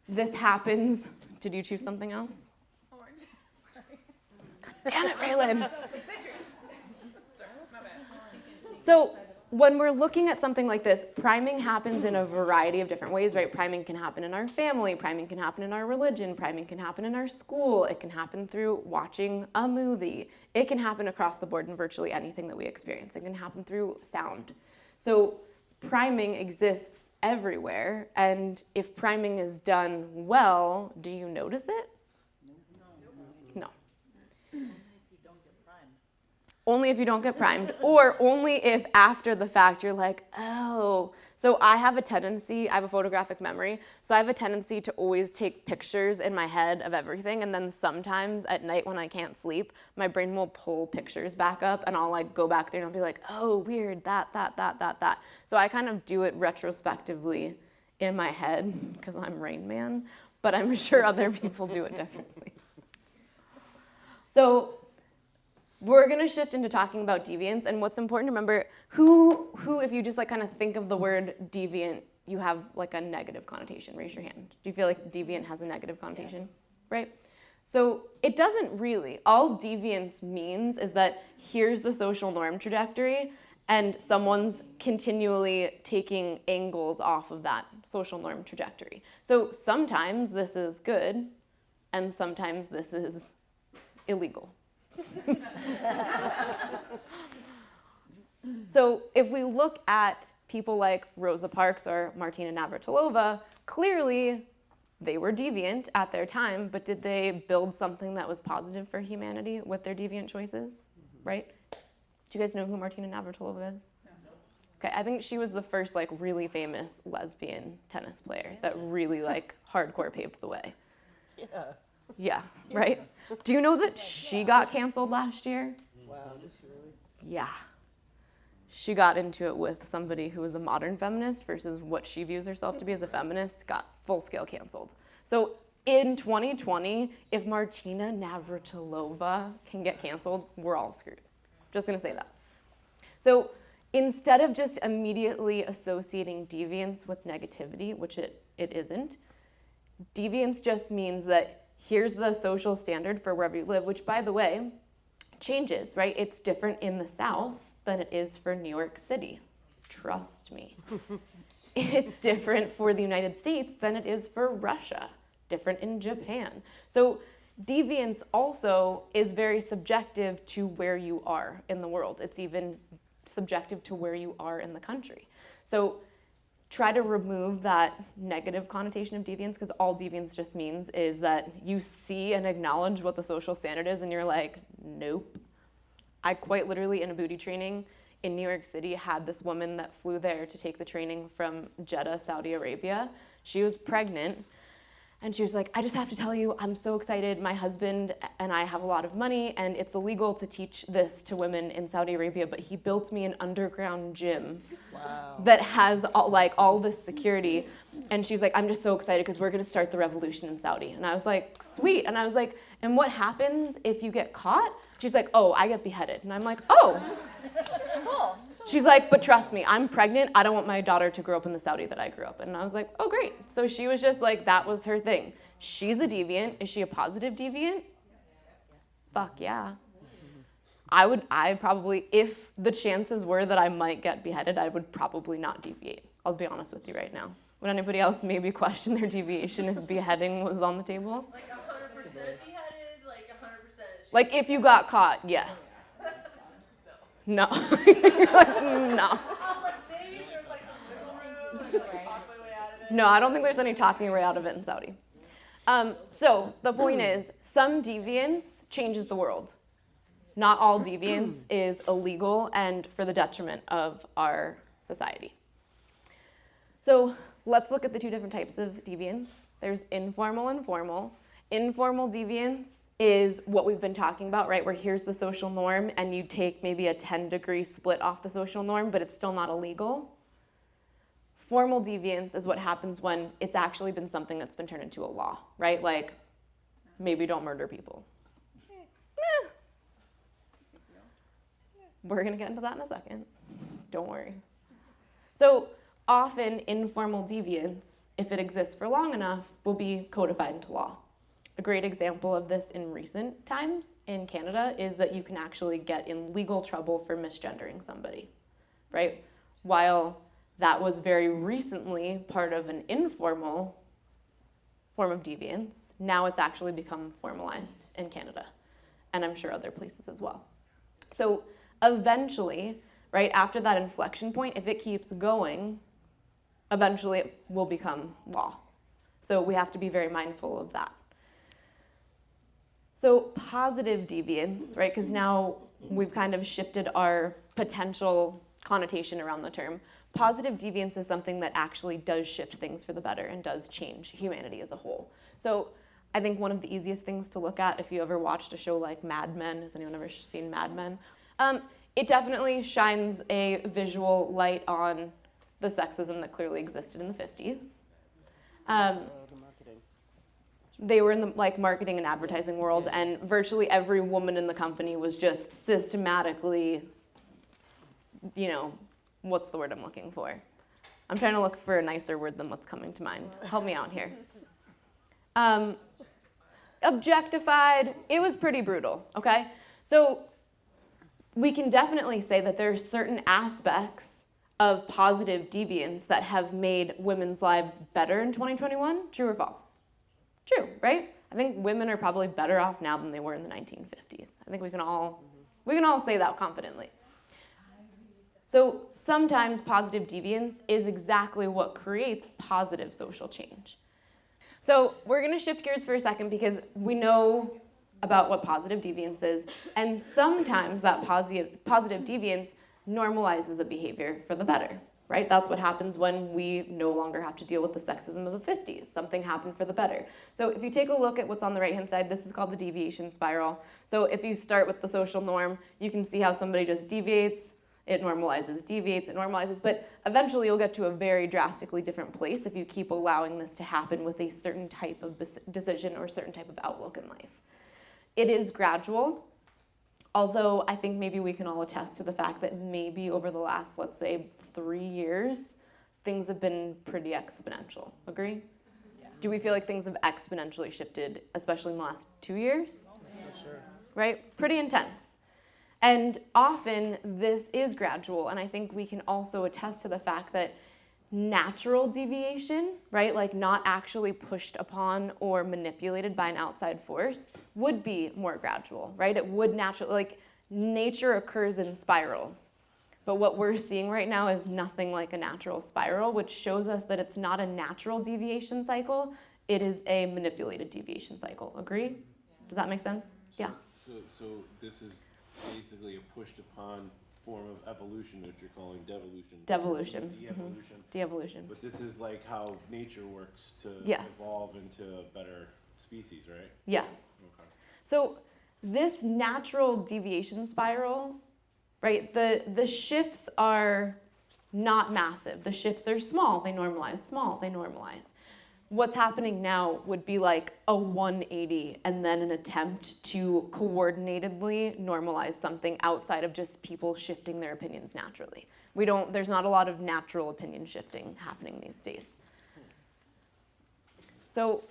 This happens. Did you choose something else? Orange. Damn it, Raylan. So when we're looking at something like this, priming happens in a variety of different ways, right? Priming can happen in our family, priming can happen in our religion, priming can happen in our school, it can happen through watching a movie, it can happen across the board in virtually anything that we experience. It can happen through sound. So priming exists everywhere, and if priming is done well, do you notice it? No. Only if you don't get primed, or only if after the fact you're like, oh. So I have a photographic memory, so I have a tendency to always take pictures in my head of everything, and then sometimes at night when I can't sleep, my brain will pull pictures back up, and I'll like go back there and I'll be like, oh, weird, that. So I kind of do it retrospectively in my head, because I'm Rain Man, but I'm sure other people do it differently. So we're going to shift into talking about deviance, and what's important to remember, who, if you just like kind of think of the word deviant, you have like a negative connotation. Raise your hand. Do you feel like deviant has a negative connotation? Yes. Right? So it doesn't really. All deviance means is that here's the social norm trajectory, and someone's continually taking angles off of that social norm trajectory. So sometimes this is good, and sometimes this is illegal. So if we look at people like Rosa Parks or Martina Navratilova, clearly they were deviant at their time, but did they build something that was positive for humanity with their deviant choices, right? Do you guys know who Martina Navratilova is? Okay, I think she was the first like really famous lesbian tennis player that really like hardcore paved the way. Yeah, right? Do you know that she got canceled last year? Wow, did she really? Yeah. She got into it with somebody who was a modern feminist versus what she views herself to be as a feminist, got full-scale canceled. So in 2020, if Martina Navratilova can get canceled, we're all screwed. Just gonna say that. So instead of just immediately associating deviance with negativity, which it isn't, deviance just means that here's the social standard for wherever you live, which by the way, changes, right? It's different in the South than it is for New York City. Trust me. It's different for the United States than it is for Russia, different in Japan. So deviance also is very subjective to where you are in the world. It's even subjective to where you are in the country. So try to remove that negative connotation of deviance, because all deviance just means is that you see and acknowledge what the social standard is and you're like, nope. I quite literally in a booty training in New York City had this woman that flew there to take the training from Jeddah, Saudi Arabia. She was pregnant. And she was like, I just have to tell you, I'm so excited. My husband and I have a lot of money, and it's illegal to teach this to women in Saudi Arabia, but he built me an underground gym that has all this security. And she's like, I'm just so excited because we're going to start the revolution in Saudi. And I was like, sweet. And I was like, and what happens if you get caught? She's like, oh, I get beheaded. And I'm like, oh. Cool. She's like, but trust me, I'm pregnant. I don't want my daughter to grow up in the Saudi that I grew up in. And I was like, oh, great. So she was just like, that was her thing. She's a deviant. Is she a positive deviant? Fuck yeah. I probably, if the chances were that I might get beheaded, I would probably not deviate. I'll be honest with you right now. Would anybody else maybe question their deviation if beheading was on the table? Like 100% beheaded, like 100%. Like if you got caught, yes. No. You're like, no. I was like, maybe there's like some wiggle room, like talk my way out of it. No, I don't think there's any talking your way out of it in Saudi. So the point is, some deviance changes the world. Not all deviance is illegal and for the detriment of our society. So let's look at the two different types of deviance. There's informal and formal. Informal deviance is what we've been talking about, right? Where here's the social norm and you take maybe a 10-degree split off the social norm, but it's still not illegal. Formal deviance is what happens when it's actually been something that's been turned into a law, right? Like, maybe don't murder people. We're gonna get into that in a second. Don't worry. So often informal deviance, if it exists for long enough, will be codified into law. A great example of this in recent times in Canada is that you can actually get in legal trouble for misgendering somebody, right? While that was very recently part of an informal form of deviance, now it's actually become formalized in Canada, and I'm sure other places as well. So eventually, right after that inflection point, if it keeps going, eventually it will become law. So we have to be very mindful of that. So positive deviance, right, because now we've kind of shifted our potential connotation around the term. Positive deviance is something that actually does shift things for the better and does change humanity as a whole. So I think one of the easiest things to look at if you ever watched a show like Mad Men, has anyone ever seen Mad Men? It definitely shines a visual light on the sexism that clearly existed in the 50s. They were in the marketing and advertising world, and virtually every woman in the company was just systematically, what's the word I'm looking for? I'm trying to look for a nicer word than what's coming to mind. Help me out here. Objectified. It was pretty brutal, okay? So we can definitely say that there are certain aspects of positive deviance that have made women's lives better in 2021. True or false? True, right? I think women are probably better off now than they were in the 1950s. I think we can all say that confidently. So sometimes positive deviance is exactly what creates positive social change. So we're going to shift gears for a second because we know about what positive deviance is, and sometimes that positive deviance normalizes a behavior for the better, right? That's what happens when we no longer have to deal with the sexism of the 50s. Something happened for the better. So if you take a look at what's on the right-hand side, this is called the deviation spiral. So if you start with the social norm, you can see how somebody just deviates, it normalizes, deviates, it normalizes, but eventually you'll get to a very drastically different place if you keep allowing this to happen with a certain type of decision or certain type of outlook in life. It is gradual, although I think maybe we can all attest to the fact that maybe over the last, let's say, 3 years, things have been pretty exponential. Agree? Yeah. Do we feel like things have exponentially shifted, especially in the last 2 years? Yeah. Sure. Right? Pretty intense. And often this is gradual, and I think we can also attest to the fact that natural deviation, right, like not actually pushed upon or manipulated by an outside force, would be more gradual, right? It would naturally, like nature occurs in spirals. But what we're seeing right now is nothing like a natural spiral, which shows us that it's not a natural deviation cycle, it is a manipulated deviation cycle. Agree? Does that make sense? Yeah. So this is basically a pushed upon form of evolution, which you're calling devolution. Devolution. De-evolution. De-evolution. But this is like how nature works to Yes. evolve into a better species, right? Yes. Okay. So this natural deviation spiral, right, the shifts are not massive. The shifts are small, they normalize, small, they normalize. What's happening now would be like a 180 and then an attempt to coordinatedly normalize something outside of just people shifting their opinions naturally. There's not a lot of natural opinion shifting happening these days. So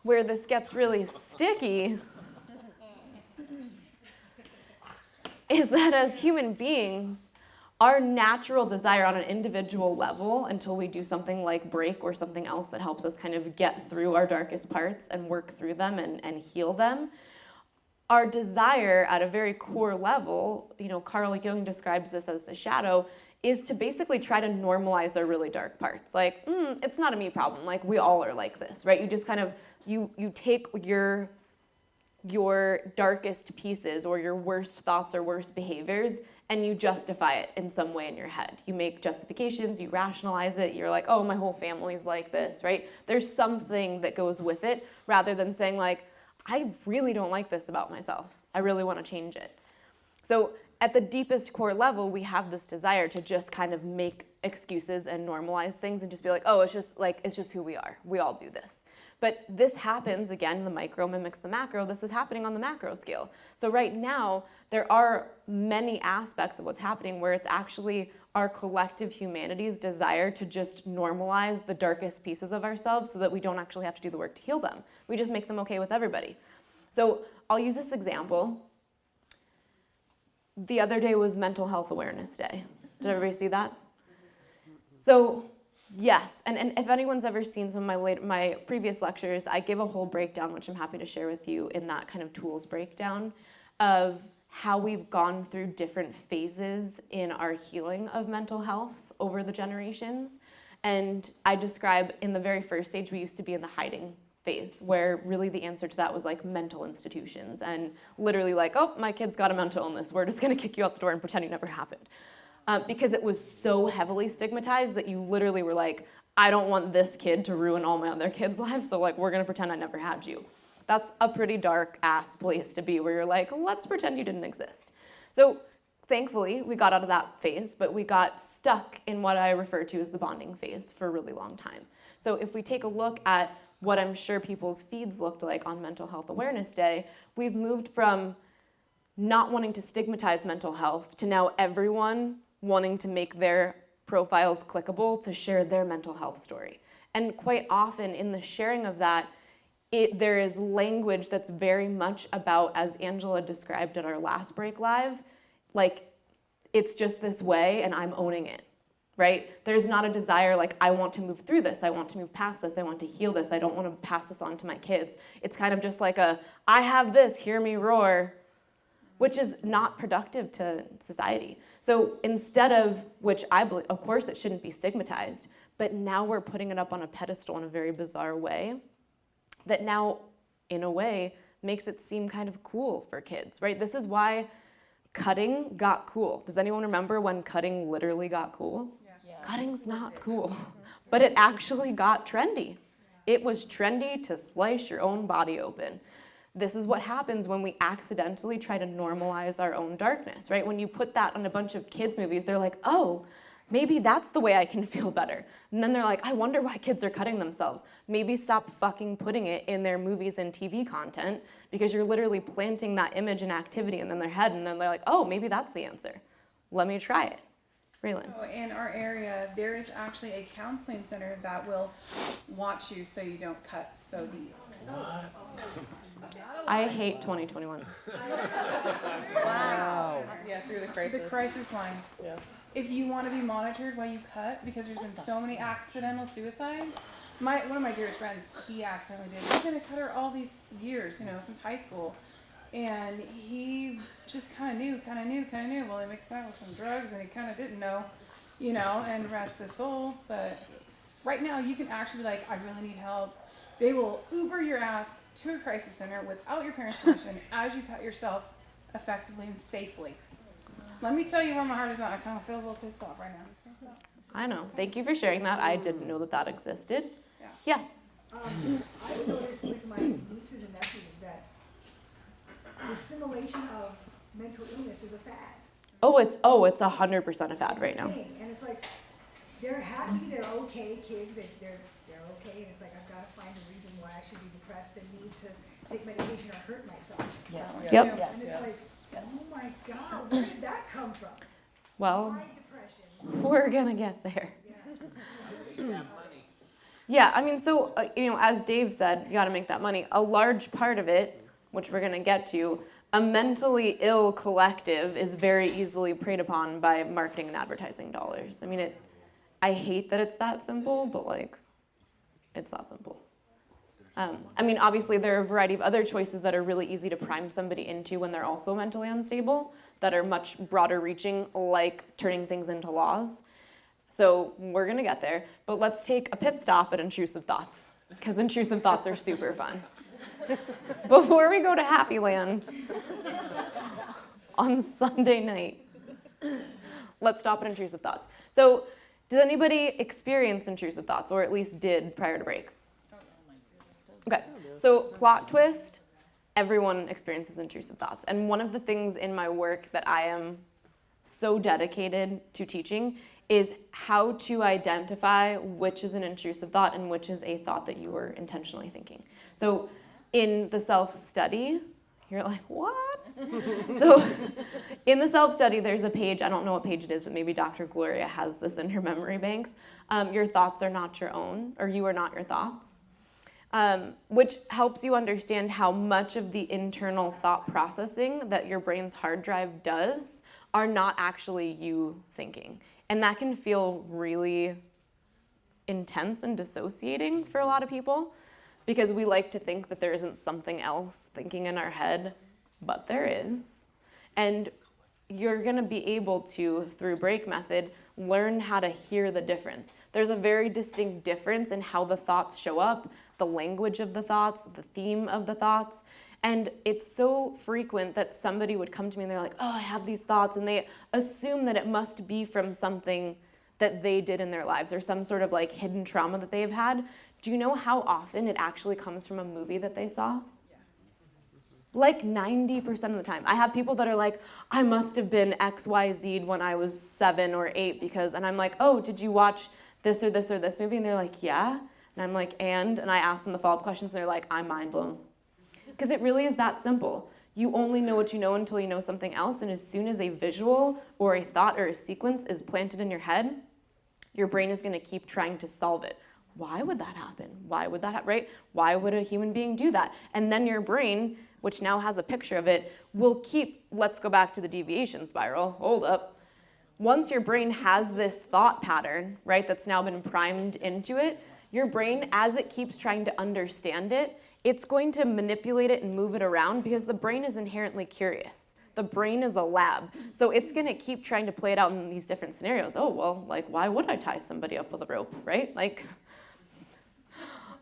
where this gets really sticky is that as human beings, our natural desire on an individual level, until we do something like break or something else that helps us kind of get through our darkest parts and work through them and heal them, our desire at a very core level, Carl Jung describes this as the shadow, is to basically try to normalize our really dark parts. Like, it's not a me problem, like we all are like this, right? You just kind of, you take your darkest pieces or your worst thoughts or worst behaviors and you justify it in some way in your head. You make justifications, you rationalize it, you're like, oh, my whole family's like this, right? There's something that goes with it rather than saying like, I really don't like this about myself. I really want to change it. So at the deepest core level, we have this desire to just kind of make excuses and normalize things and just be like, oh, it's just who we are. We all do this. But this happens, again, the micro mimics the macro, this is happening on the macro scale. So right now, there are many aspects of what's happening where it's actually our collective humanity's desire to just normalize the darkest pieces of ourselves so that we don't actually have to do the work to heal them. We just make them okay with everybody. So I'll use this example. The other day was Mental Health Awareness Day. Did everybody see that? So yes, and if anyone's ever seen some of my previous lectures, I give a whole breakdown, which I'm happy to share with you in that kind of tools breakdown of how we've gone through different phases in our healing of mental health over the generations. And I describe in the very first stage, we used to be in the hiding phase, where really the answer to that was like mental institutions and literally like, oh, my kid's got a mental illness. We're just gonna kick you out the door and pretend it never happened. Because it was so heavily stigmatized that you literally were like, I don't want this kid to ruin all my other kids' lives, so like we're gonna pretend I never had you. That's a pretty dark ass place to be where you're like, let's pretend you didn't exist. So thankfully, we got out of that phase, but we got stuck in what I refer to as the bonding phase for a really long time. So if we take a look at what I'm sure people's feeds looked like on Mental Health Awareness Day, we've moved from not wanting to stigmatize mental health to now everyone wanting to make their profiles clickable to share their mental health story. And quite often in the sharing of that, there is language that's very much about, as Angela described at our last break live, like it's just this way and I'm owning it, right? There's not a desire like, I want to move through this, I want to move past this, I want to heal this, I don't want to pass this on to my kids. It's kind of just like I have this, hear me roar, which is not productive to society. So instead of, which I believe, of course it shouldn't be stigmatized, but now we're putting it up on a pedestal in a very bizarre way. that now, in a way, makes it seem kind of cool for kids, right? This is why cutting got cool. Does anyone remember when cutting literally got cool? Yeah. Cutting's not cool, but it actually got trendy. It was trendy to slice your own body open. This is what happens when we accidentally try to normalize our own darkness, right? When you put that on a bunch of kids' movies, they're like, oh, maybe that's the way I can feel better. And then they're like, I wonder why kids are cutting themselves. Maybe stop fucking putting it in their movies and TV content, because you're literally planting that image and activity in their head, and then they're like, oh, maybe that's the answer. Let me try it. Raylan. So in our area, there is actually a counseling center that will watch you so you don't cut so deep. I hate 2021. Wow. Yeah, through the crisis. The crisis line. Yeah. If you want to be monitored while you cut, because there's been so many accidental suicides. One of my dearest friends, he accidentally did. He's been a cutter all these years, since high school. And he just kind of knew. Well, he mixed that with some drugs, and he kind of didn't know, and rest his soul. But right now, you can actually be like, I really need help. They will Uber your ass to a crisis center without your parents' permission as you cut yourself effectively and safely. Let me tell you where my heart is at. I kind of feel a little pissed off right now. I know. Thank you for sharing that. I didn't know that existed. Yeah. Yes. I've noticed with my nieces and nephews that the assimilation of mental illness is a fad. Oh, it's 100% a fad It's right a now. thing, and it's like, they're happy, they're okay kids, they're okay, and it's like, I've got to find a reason why I should be depressed and need to take medication or hurt myself. Yes. Yep. Yes. And it's Yeah. like, Yes. oh my God, where did that come from? Well, Why depression? we're gonna get there. Yeah. Yeah, I mean, so, as Dave said, you gotta make that money. A large part of it, which we're gonna get to, a mentally ill collective is very easily preyed upon by marketing and advertising dollars. I mean, I hate that it's that simple, but it's that simple. I mean, obviously there are a variety of other choices that are really easy to prime somebody into when they're also mentally unstable, that are much broader reaching, like turning things into laws. So we're gonna get there, but let's take a pit stop at intrusive thoughts, because intrusive thoughts are super fun. Before we go to Happy Land on Sunday night, let's stop at intrusive thoughts. So does anybody experience intrusive thoughts, or at least did prior to break? Okay, so plot twist, everyone experiences intrusive thoughts. And one of the things in my work that I am so dedicated to teaching is how to identify which is an intrusive thought and which is a thought that you were intentionally thinking. So in the self-study, you're like, what? So in the self-study, there's a page, I don't know what page it is, but maybe Dr. Gloria has this in her memory banks. Your thoughts are not your own, or you are not your thoughts. Which helps you understand how much of the internal thought processing that your brain's hard drive does are not actually you thinking. And that can feel really intense and dissociating for a lot of people, because we like to think that there isn't something else thinking in our head, but there is. And you're gonna be able to, through break method, learn how to hear the difference. There's a very distinct difference in how the thoughts show up, the language of the thoughts, the theme of the thoughts. And it's so frequent that somebody would come to me and they're like, oh, I have these thoughts, and they assume that it must be from something that they did in their lives or some sort of hidden trauma that they've had. Do you know how often it actually comes from a movie that they saw? 90% of the time. I have people that are like, I must have been XYZ'd when I was 7 or 8 because, and I'm like, oh, did you watch this or this or this movie? And they're like, yeah. And I'm like, and I ask them the follow-up questions, and they're like, I'm mind blown. Because it really is that simple. You only know what you know until you know something else, and as soon as a visual or a thought or a sequence is planted in your head, your brain is gonna keep trying to solve it. Why would that happen? Why would that happen, right? Why would a human being do that? And then your brain, which now has a picture of it, will keep, let's go back to the deviation spiral, hold up. Once your brain has this thought pattern, right, that's now been primed into it, your brain, as it keeps trying to understand it, it's going to manipulate it and move it around because the brain is inherently curious. The brain is a lab. So it's gonna keep trying to play it out in these different scenarios. Oh, well, why would I tie somebody up with a rope, right?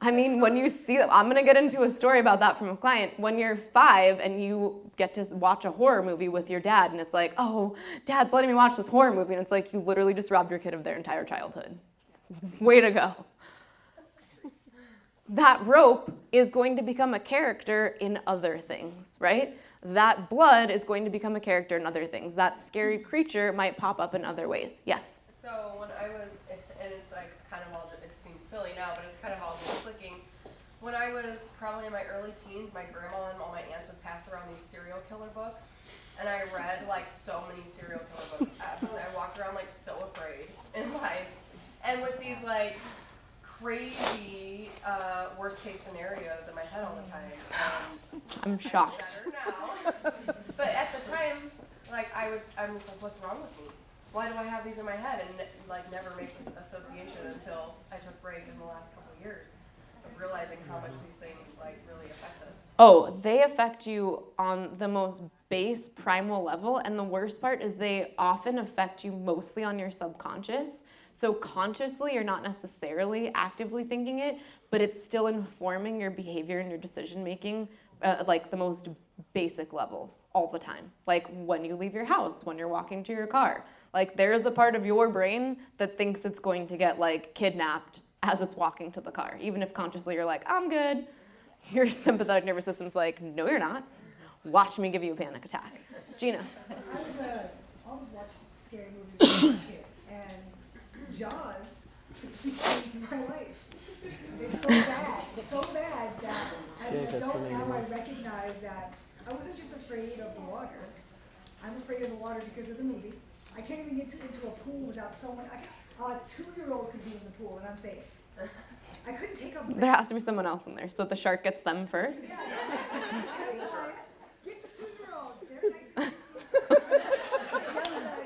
I mean, when you see, I'm gonna get into a story about that from a client. When you're 5 and you get to watch a horror movie with your dad, and it's like, oh, dad's letting me watch this horror movie, and it's like, you literally just robbed your kid of their entire childhood. Way to go. That rope is going to become a character in other things, right? That blood is going to become a character in other things. That scary creature might pop up in other ways. Yes? So when I was, and it's like kind of all, it seems silly now, but it's kind of all just clicking. When I was probably in my early teens, my grandma and all my aunts would pass around these serial killer books. And I read like so many serial killer books. I walked around like so afraid in life. And with these like crazy worst case scenarios in my head all the time. I'm shocked. Better now. But at the time, like I'm just like, what's wrong with me? Why do I have these in my head? And like never make this association until I took break in the last couple of years of realizing how much these things like really affect us. Oh, they affect you on the most base primal level, and the worst part is they often affect you mostly on your subconscious. So consciously, you're not necessarily actively thinking it, but it's still informing your behavior and your decision making, like the most basic levels all the time. Like when you leave your house, when you're walking to your car. Like there is a part of your brain that thinks it's going to get like kidnapped as it's walking to the car. Even if consciously you're like, I'm good. Your sympathetic nervous system's like, no, you're not. Watch me give you a panic attack. Gina. I always watched scary movies when I was a kid, and Jaws changed my life. It's so bad that as an adult now I recognize that I wasn't just afraid of the water. I'm afraid of the water because of the movie. I can't even get into a pool without someone. A 2-year-old could be in the pool and I'm safe. I couldn't take a bath. There has to be someone else in there, so the shark gets them first. Yeah. Get the 2-year-old. They're nice and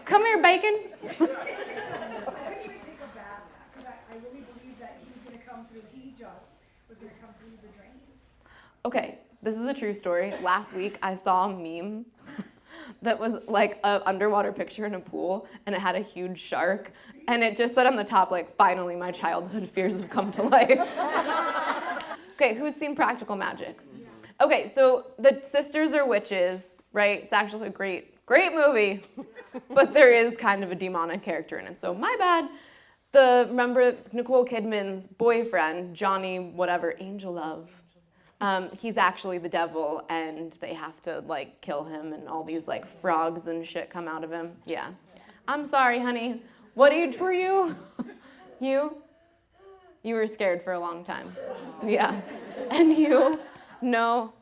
Come here, bacon. I couldn't even take a bath because I really believe that he's going to come through. He just was going to come through the drain. Okay, this is a true story. Last week I saw a meme that was like an underwater picture in a pool, and it had a huge shark, and it just said on the top, like, finally my childhood fears have come to life. Okay, who's seen Practical Magic? Okay, so the sisters are witches, right? It's actually a great movie, but there is kind of a demonic character in it, so my bad. Remember Nicole Kidman's boyfriend, Johnny whatever, Angel Love, he's actually the devil, and they have to like kill him, and all these like frogs and shit come out of him. Yeah. I'm sorry, honey. What age were you? You were scared for a long time. Yeah. And you? No.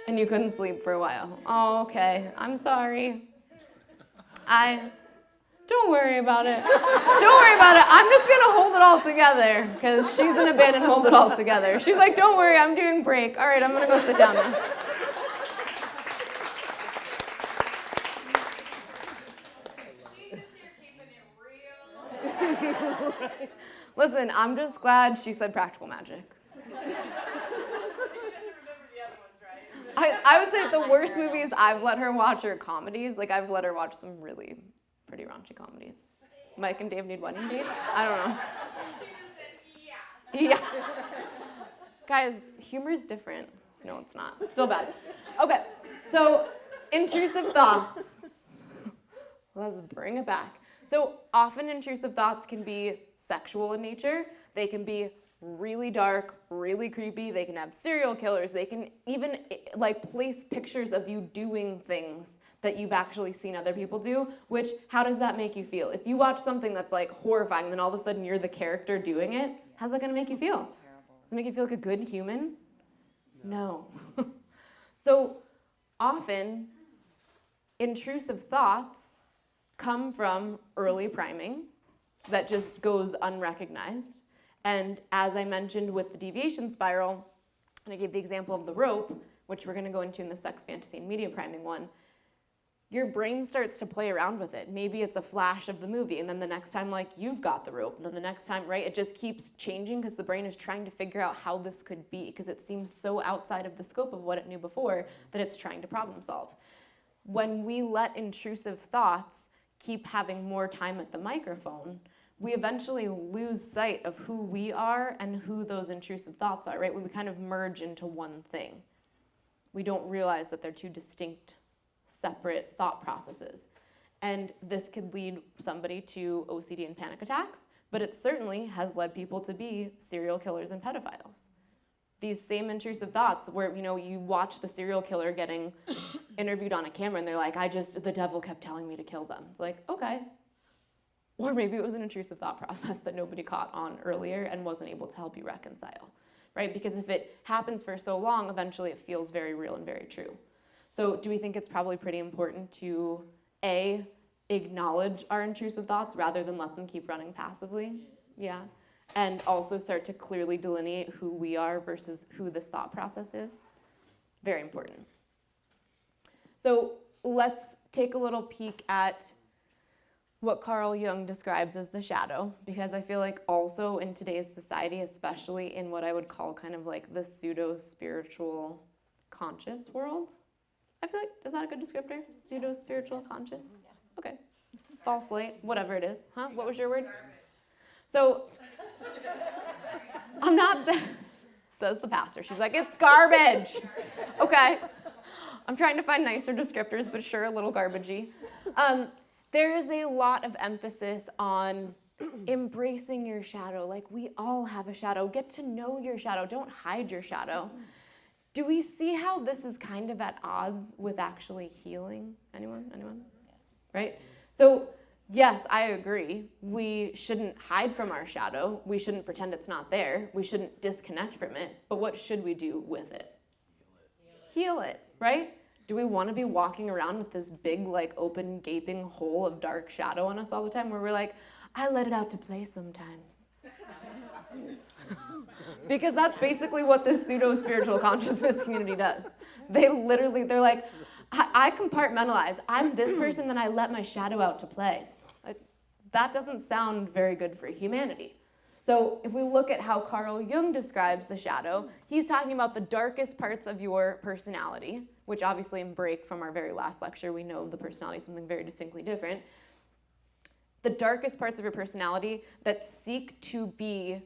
And you couldn't sleep for a while. Oh, okay. I'm sorry. Don't worry about it. Don't worry about it. I'm just going to hold it all together because she's in a band and hold it all together. She's like, don't worry, I'm doing break. All right, I'm going to go sit down now. She's just here keeping it real. Listen, I'm just glad she said Practical Magic. She doesn't remember the other ones, right? I would say the worst movies I've let her watch are comedies. Like, I've let her watch some really pretty raunchy comedies. Mike and Dave Need Wedding Dates? I don't know. She just said, yeah. Yeah. Guys, humor is different. No, it's not. It's still bad. Okay, so intrusive thoughts. Let's bring it back. So often intrusive thoughts can be sexual in nature. They can be really dark, really creepy. They can have serial killers. They can even like place pictures of you doing things that you've actually seen other people do, which, how does that make you feel? If you watch something that's like horrifying, and then all of a sudden you're the character doing it, how's that gonna make you feel? Does it make you feel like a good human? No. So often, intrusive thoughts come from early priming that just goes unrecognized. And as I mentioned with the deviation spiral, and I gave the example of the rope, which we're gonna go into in the sex, fantasy, and media priming one, your brain starts to play around with it. Maybe it's a flash of the movie, and then the next time, like, you've got the rope, and then the next time, right? It just keeps changing because the brain is trying to figure out how this could be, because it seems so outside of the scope of what it knew before that it's trying to problem solve. When we let intrusive thoughts keep having more time at the microphone, we eventually lose sight of who we are and who those intrusive thoughts are, right? When we kind of merge into one thing. We don't realize that they're two distinct, separate thought processes. And this could lead somebody to OCD and panic attacks, but it certainly has led people to be serial killers and pedophiles. These same intrusive thoughts where, you watch the serial killer getting interviewed on a camera and they're like, the devil kept telling me to kill them. It's like, okay. Or maybe it was an intrusive thought process that nobody caught on earlier and wasn't able to help you reconcile, right? Because if it happens for so long, eventually it feels very real and very true. So do we think it's probably pretty important to, A, acknowledge our intrusive thoughts rather than let them keep running passively? Yeah. And also start to clearly delineate who we are versus who this thought process is? Very important. So let's take a little peek at what Carl Jung describes as the shadow, because I feel like also in today's society, especially in what I would call kind of like the pseudo-spiritual conscious world, I feel like, is that a good descriptor? Pseudo-spiritual conscious? Okay. False light, whatever it is. Huh? What was your word? So, I'm not saying, says the pastor. She's like, it's garbage. Okay. I'm trying to find nicer descriptors, but sure, a little garbagey. There is a lot of emphasis on embracing your shadow. Like, we all have a shadow. Get to know your shadow. Don't hide your shadow. Do we see how this is kind of at odds with actually healing? Anyone? Right? So, yes, I agree. We shouldn't hide from our shadow. We shouldn't pretend it's not there. We shouldn't disconnect from it. But what should we do with it? Heal it, right? Do we want to be walking around with this big, like, open, gaping hole of dark shadow on us all the time where we're like, I let it out to play sometimes? Because that's basically what this pseudo-spiritual consciousness community does. They're like, I compartmentalize. I'm this person, then I let my shadow out to play. Like, that doesn't sound very good for humanity. So if we look at how Carl Jung describes the shadow, he's talking about the darkest parts of your personality, which obviously in break from our very last lecture, we know the personality is something very distinctly different. The darkest parts of your personality that seek to be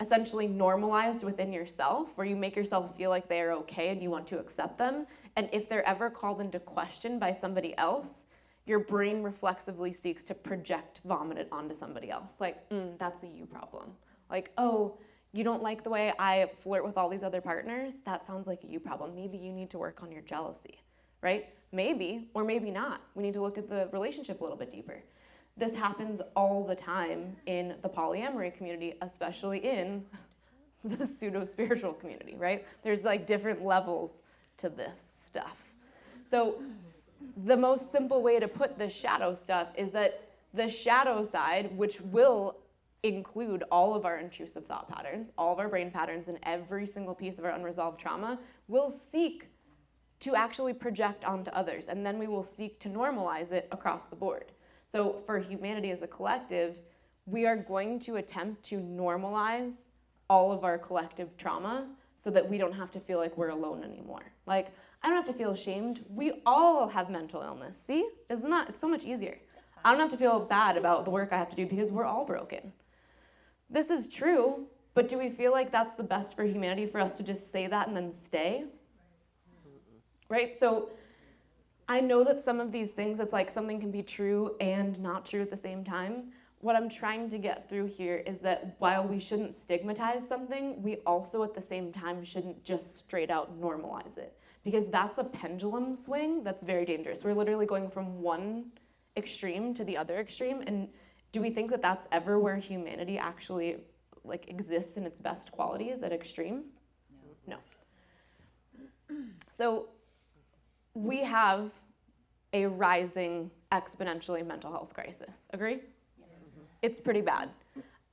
essentially normalized within yourself, where you make yourself feel like they are okay and you want to accept them. And if they're ever called into question by somebody else, your brain reflexively seeks to project vomit it onto somebody else. Like, that's a you problem. Like, oh, you don't like the way I flirt with all these other partners? That sounds like a you problem. Maybe you need to work on your jealousy, right? Maybe, or maybe not. We need to look at the relationship a little bit deeper. This happens all the time in the polyamory community, especially in the pseudo-spiritual community, right? There's like different levels to this stuff. So the most simple way to put the shadow stuff is that the shadow side, which will include all of our intrusive thought patterns, all of our brain patterns, and every single piece of our unresolved trauma, will seek to actually project onto others, and then we will seek to normalize it across the board. So for humanity as a collective, we are going to attempt to normalize all of our collective trauma so that we don't have to feel like we're alone anymore. Like, I don't have to feel ashamed. We all have mental illness. See? Isn't that? It's so much easier. I don't have to feel bad about the work I have to do because we're all broken. This is true, but do we feel like that's the best for humanity for us to just say that and then stay? Right? So I know that some of these things, it's like something can be true and not true at the same time. What I'm trying to get through here is that while we shouldn't stigmatize something, we also at the same time shouldn't just straight out normalize it. Because that's a pendulum swing that's very dangerous. We're literally going from one extreme to the other extreme. And do we think that that's ever where humanity actually like exists in its best qualities, at extremes? No. So we have a rising exponentially mental health crisis. Agree? Yes. It's pretty bad.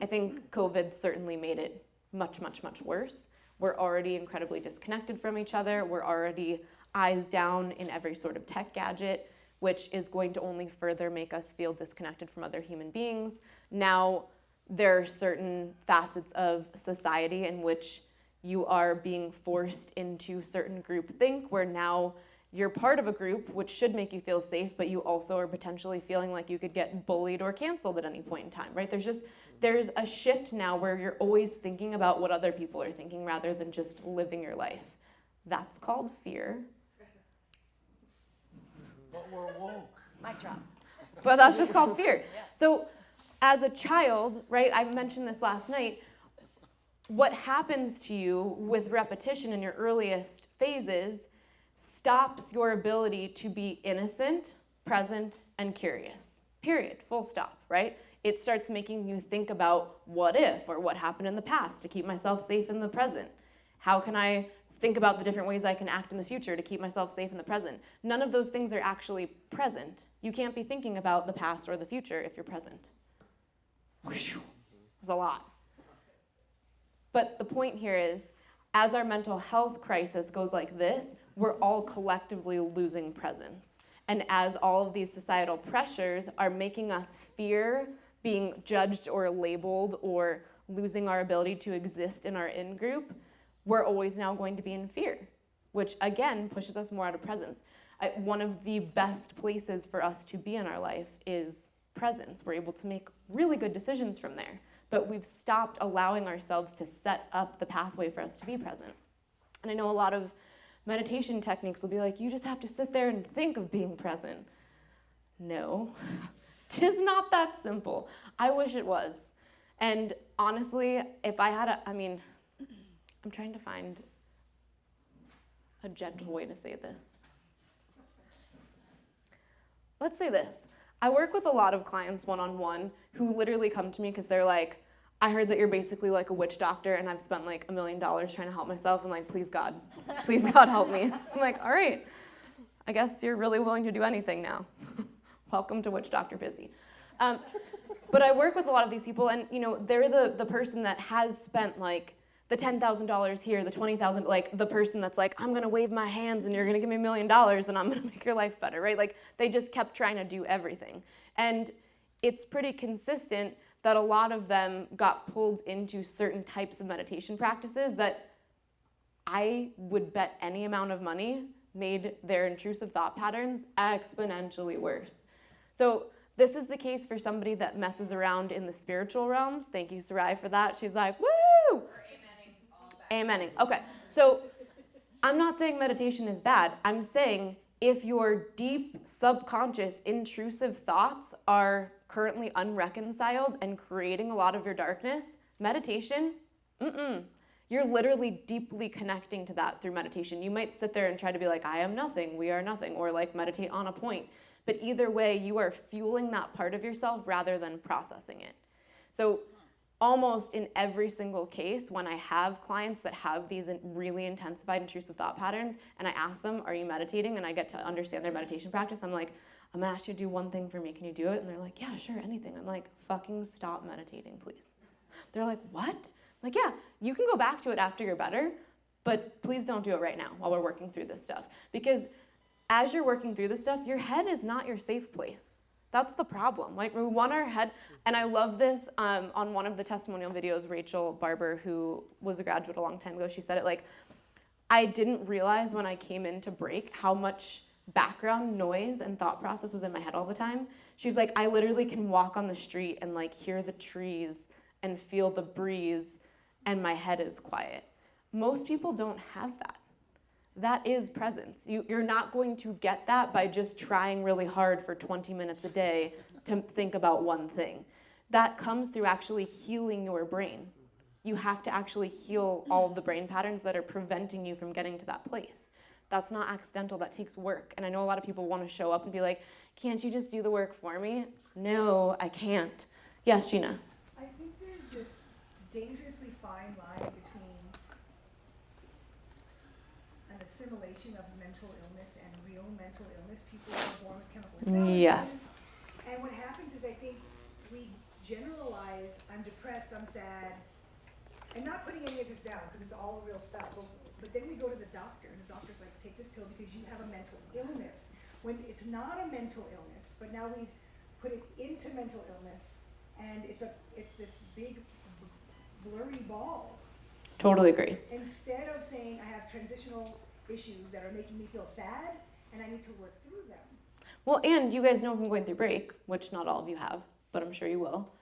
I think COVID certainly made it much, much, much worse. We're already incredibly disconnected from each other. We're already eyes down in every sort of tech gadget, which is going to only further make us feel disconnected from other human beings. Now, there are certain facets of society in which you are being forced into certain groupthink, where now you're part of a group, which should make you feel safe, but you also are potentially feeling like you could get bullied or canceled at any point in time, right? There's a shift now where you're always thinking about what other people are thinking rather than just living your life. That's called fear. But we're woke. Mic drop. But that's just called fear. So as a child, right, I mentioned this last night, what happens to you with repetition in your earliest phases stops your ability to be innocent, present, and curious. Period. Full stop, right? It starts making you think about what if or what happened in the past to keep myself safe in the present. How can I think about the different ways I can act in the future to keep myself safe in the present? None of those things are actually present. You can't be thinking about the past or the future if you're present. There's a lot. But the point here is, as our mental health crisis goes like this, we're all collectively losing presence. And as all of these societal pressures are making us fear being judged or labeled or losing our ability to exist in our in-group, we're always now going to be in fear, which again pushes us more out of presence. One of the best places for us to be in our life is presence. We're able to make really good decisions from there, but we've stopped allowing ourselves to set up the pathway for us to be present. And I know a lot of meditation techniques will be like, you just have to sit there and think of being present. No, 'tis not that simple. I wish it was. And honestly, if I had I'm trying to find a gentle way to say this. Let's say this. I work with a lot of clients one-on-one who literally come to me because they're like, I heard that you're basically like a witch doctor and I've spent like $1 million trying to help myself and like, please God help me. I'm like, all right, I guess you're really willing to do anything now. Welcome to Witch Doctor Bizzie. But I work with a lot of these people and they're the person that has spent like the $10,000 here, the $20,000, like the person that's like, I'm gonna wave my hands and you're gonna give me $1 million and I'm gonna make your life better, right? Like they just kept trying to do everything. And it's pretty consistent that a lot of them got pulled into certain types of meditation practices that I would bet any amount of money made their intrusive thought patterns exponentially worse. So this is the case for somebody that messes around in the spiritual realms. Thank you, Sarai, for that. She's like, woo! Amening. Okay, so I'm not saying meditation is bad. I'm saying if your deep, subconscious, intrusive thoughts are currently unreconciled and creating a lot of your darkness, meditation, you're literally deeply connecting to that through meditation. You might sit there and try to be like, I am nothing, we are nothing, or like meditate on a point. But either way, you are fueling that part of yourself rather than processing it. So almost in every single case, when I have clients that have these really intensified intrusive thought patterns, and I ask them, are you meditating? And I get to understand their meditation practice, I'm like, I'm gonna ask you to do one thing for me, can you do it? And they're like, yeah, sure, anything. I'm like, fucking stop meditating, please. They're like, what? I'm like, yeah, you can go back to it after you're better, but please don't do it right now while we're working through this stuff. Because as you're working through this stuff, your head is not your safe place. That's the problem. Like, we want our head, and I love this on one of the testimonial videos, Rachel Barber, who was a graduate a long time ago, she said it like, I didn't realize when I came in to break how much background noise and thought process was in my head all the time. She was like, I literally can walk on the street and like hear the trees and feel the breeze, and my head is quiet. Most people don't have that. That is presence. You're not going to get that by just trying really hard for 20 minutes a day to think about one thing. That comes through actually healing your brain. You have to actually heal all of the brain patterns that are preventing you from getting to that place. That's not accidental, that takes work. And I know a lot of people want to show up and be like, can't you just do the work for me? No, I can't. Yes, Gina? I think there's this dangerously fine line between an assimilation of mental illness and real mental illness. People are born with chemical imbalances. Yes. And what happens is I think we generalize, I'm depressed, I'm sad, and not putting any of this down because it's all real stuff. But then we go to the doctor, and the doctor's like, take this pill because you have a mental illness. When it's not a mental illness, but now we've put it into mental illness, and it's this big blurry ball. Totally agree. Instead of saying I have transitional issues that are making me feel sad, and I need to work through them. Well, and you guys know from going through break, which not all of you have, but I'm sure you will.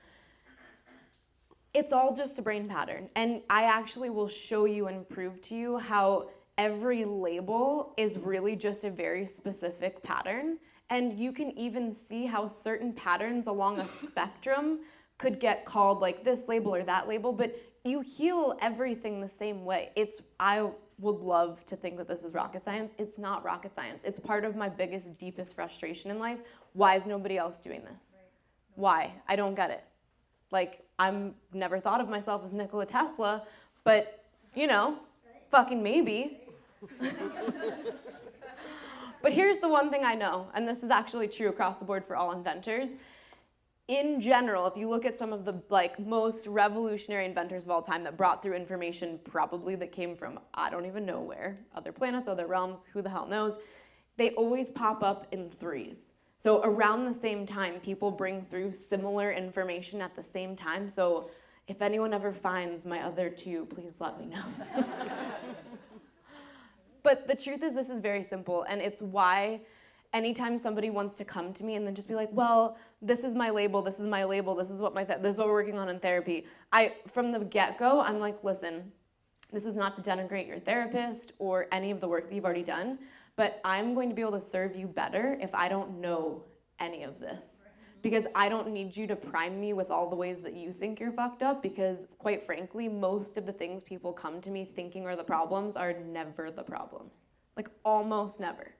It's all just a brain pattern. And I actually will show you and prove to you how every label is really just a very specific pattern. And you can even see how certain patterns along a spectrum could get called like this label or that label, but you heal everything the same way. I would love to think that this is rocket science. It's not rocket science. It's part of my biggest, deepest frustration in life. Why is nobody else doing this? Why? I don't get it. Like, I'm never thought of myself as Nikola Tesla, but, you know, fucking maybe. But here's the one thing I know, and this is actually true across the board for all inventors. In general, if you look at some of the most revolutionary inventors of all time that brought through information probably that came from I don't even know where, other planets, other realms, who the hell knows, they always pop up in threes. So around the same time, people bring through similar information at the same time. So if anyone ever finds my other two, please let me know. But the truth is, this is very simple, and it's why anytime somebody wants to come to me and then just be like, well, this is my label, this is my label, this is what this is what we're working on in therapy. From the get-go, I'm like, listen, this is not to denigrate your therapist or any of the work that you've already done, but I'm going to be able to serve you better if I don't know any of this. Because I don't need you to prime me with all the ways that you think you're fucked up, because quite frankly, most of the things people come to me thinking are the problems are never the problems. Like, almost never.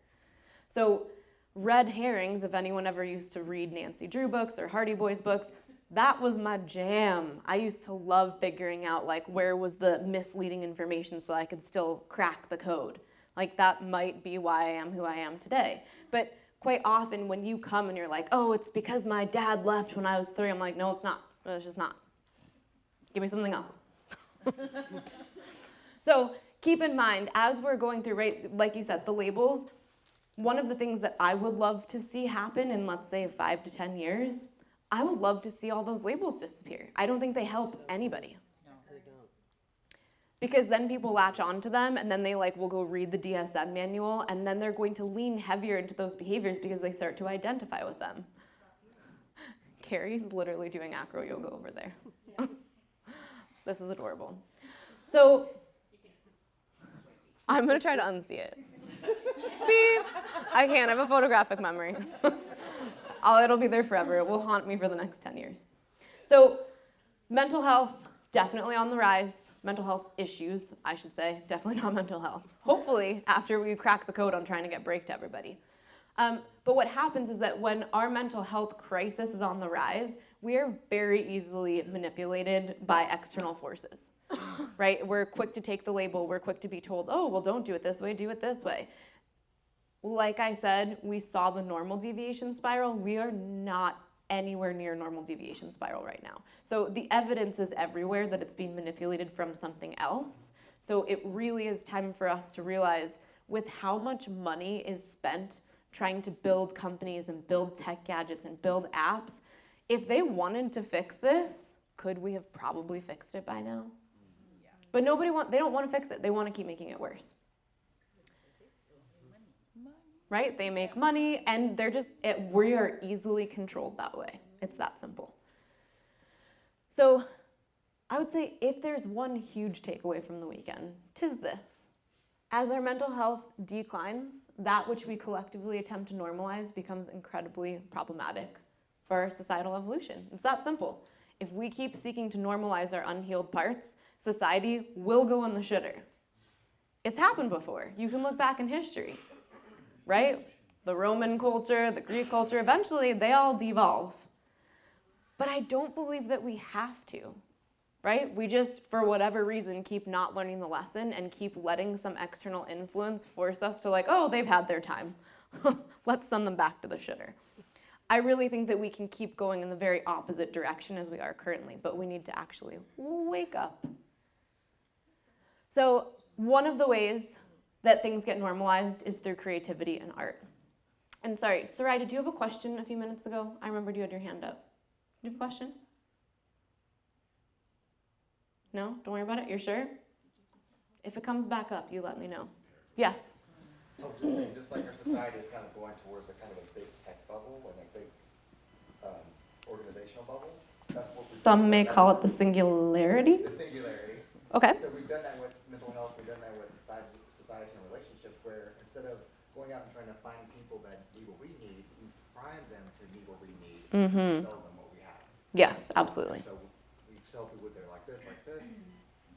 So red herrings, if anyone ever used to read Nancy Drew books or Hardy Boys books, that was my jam. I used to love figuring out like where was the misleading information so I could still crack the code. Like, that might be why I am who I am today. But quite often when you come and you're like, oh, it's because my dad left when I was 3, I'm like, no, it's not. It's just not. Give me something else. So keep in mind, as we're going through, right, like you said, the labels, one of the things that I would love to see happen in, let's say, 5 to 10 years, I would love to see all those labels disappear. I don't think they help anybody. Because then people latch onto them, and then they will go read the DSM manual, and then they're going to lean heavier into those behaviors because they start to identify with them. Carrie's literally doing acro yoga over there. This is adorable. So I'm gonna try to unsee it. Beep. I can't, I have a photographic memory. It'll be there forever. It will haunt me for the next 10 years. So mental health, definitely on the rise. Mental health issues, I should say, definitely not mental health. Hopefully, after we crack the code on trying to get break to everybody. But what happens is that when our mental health crisis is on the rise, we are very easily manipulated by external forces, right? We're quick to take the label. We're quick to be told, oh, well, don't do it this way, do it this way. Like I said, we saw the normal deviation spiral. We are not anywhere near normal deviation spiral right now. So the evidence is everywhere that it's being manipulated from something else. So it really is time for us to realize with how much money is spent trying to build companies and build tech gadgets and build apps, if they wanted to fix this, could we have probably fixed it by now? Yeah. But they don't want to fix it. They want to keep making it worse. Right? They make money, and we are easily controlled that way. It's that simple. So I would say if there's one huge takeaway from the weekend, 'tis this. As our mental health declines, that which we collectively attempt to normalize becomes incredibly problematic for our societal evolution. It's that simple. If we keep seeking to normalize our unhealed parts, society will go in the shitter. It's happened before. You can look back in history. Right? The Roman culture, the Greek culture, eventually they all devolve. But I don't believe that we have to, right? We just, for whatever reason, keep not learning the lesson and keep letting some external influence force us to oh, they've had their time. Let's send them back to the shitter. I really think that we can keep going in the very opposite direction as we are currently, but we need to actually wake up. So one of the ways that things get normalized is through creativity and art. And sorry, Sarai, did you have a question a few minutes ago? I remembered you had your hand up. Do you have a question? No? Don't worry about it? You're sure? If it comes back up, you let me know. Yes? Oh, just saying, just like our society is kind of going towards a kind of a big tech bubble and a big organizational bubble. That's what we're Some doing. may call it the singularity. The singularity. Okay. So we've done that with mental health, we've done that with society and relationships, where instead of going out and trying to find people that need what we need, we prime them to need what we need, and sell them what we have. Yes, absolutely. So we sell people that are like this,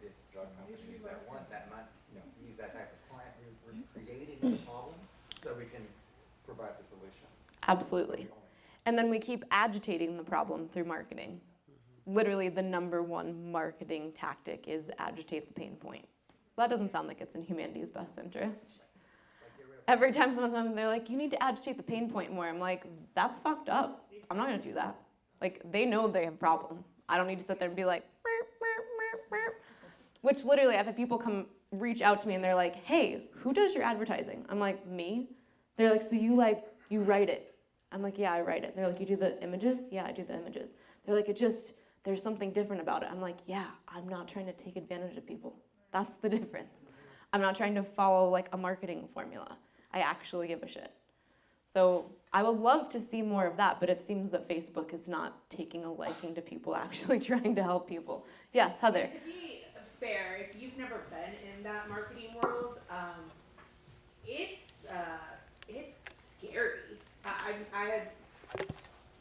this drug company needs that one, that might, needs that type of client. We're creating the problem so we can provide the solution. Absolutely. And then we keep agitating the problem through marketing. Literally, the number one marketing tactic is agitate the pain point. That doesn't sound like it's in humanity's best interest. Every time someone's talking, they're like, you need to agitate the pain point more. I'm like, that's fucked up. I'm not gonna do that. Like, they know they have a problem. I don't need to sit there and be like, "Meow, meow, meow, meow." Which literally, I've had people come reach out to me and they're like, hey, who does your advertising? I'm like, me? They're like, so you write it? I'm like, yeah, I write it. They're like, you do the images? Yeah, I do the images. They're like, there's something different about it. I'm like, yeah, I'm not trying to take advantage of people. That's the difference. I'm not trying to follow like a marketing formula. I actually give a shit. So I would love to see more of that, but it seems that Facebook is not taking a liking to people actually trying to help people. Yes, Heather. To be fair, if you've never been in that marketing world, it's scary. I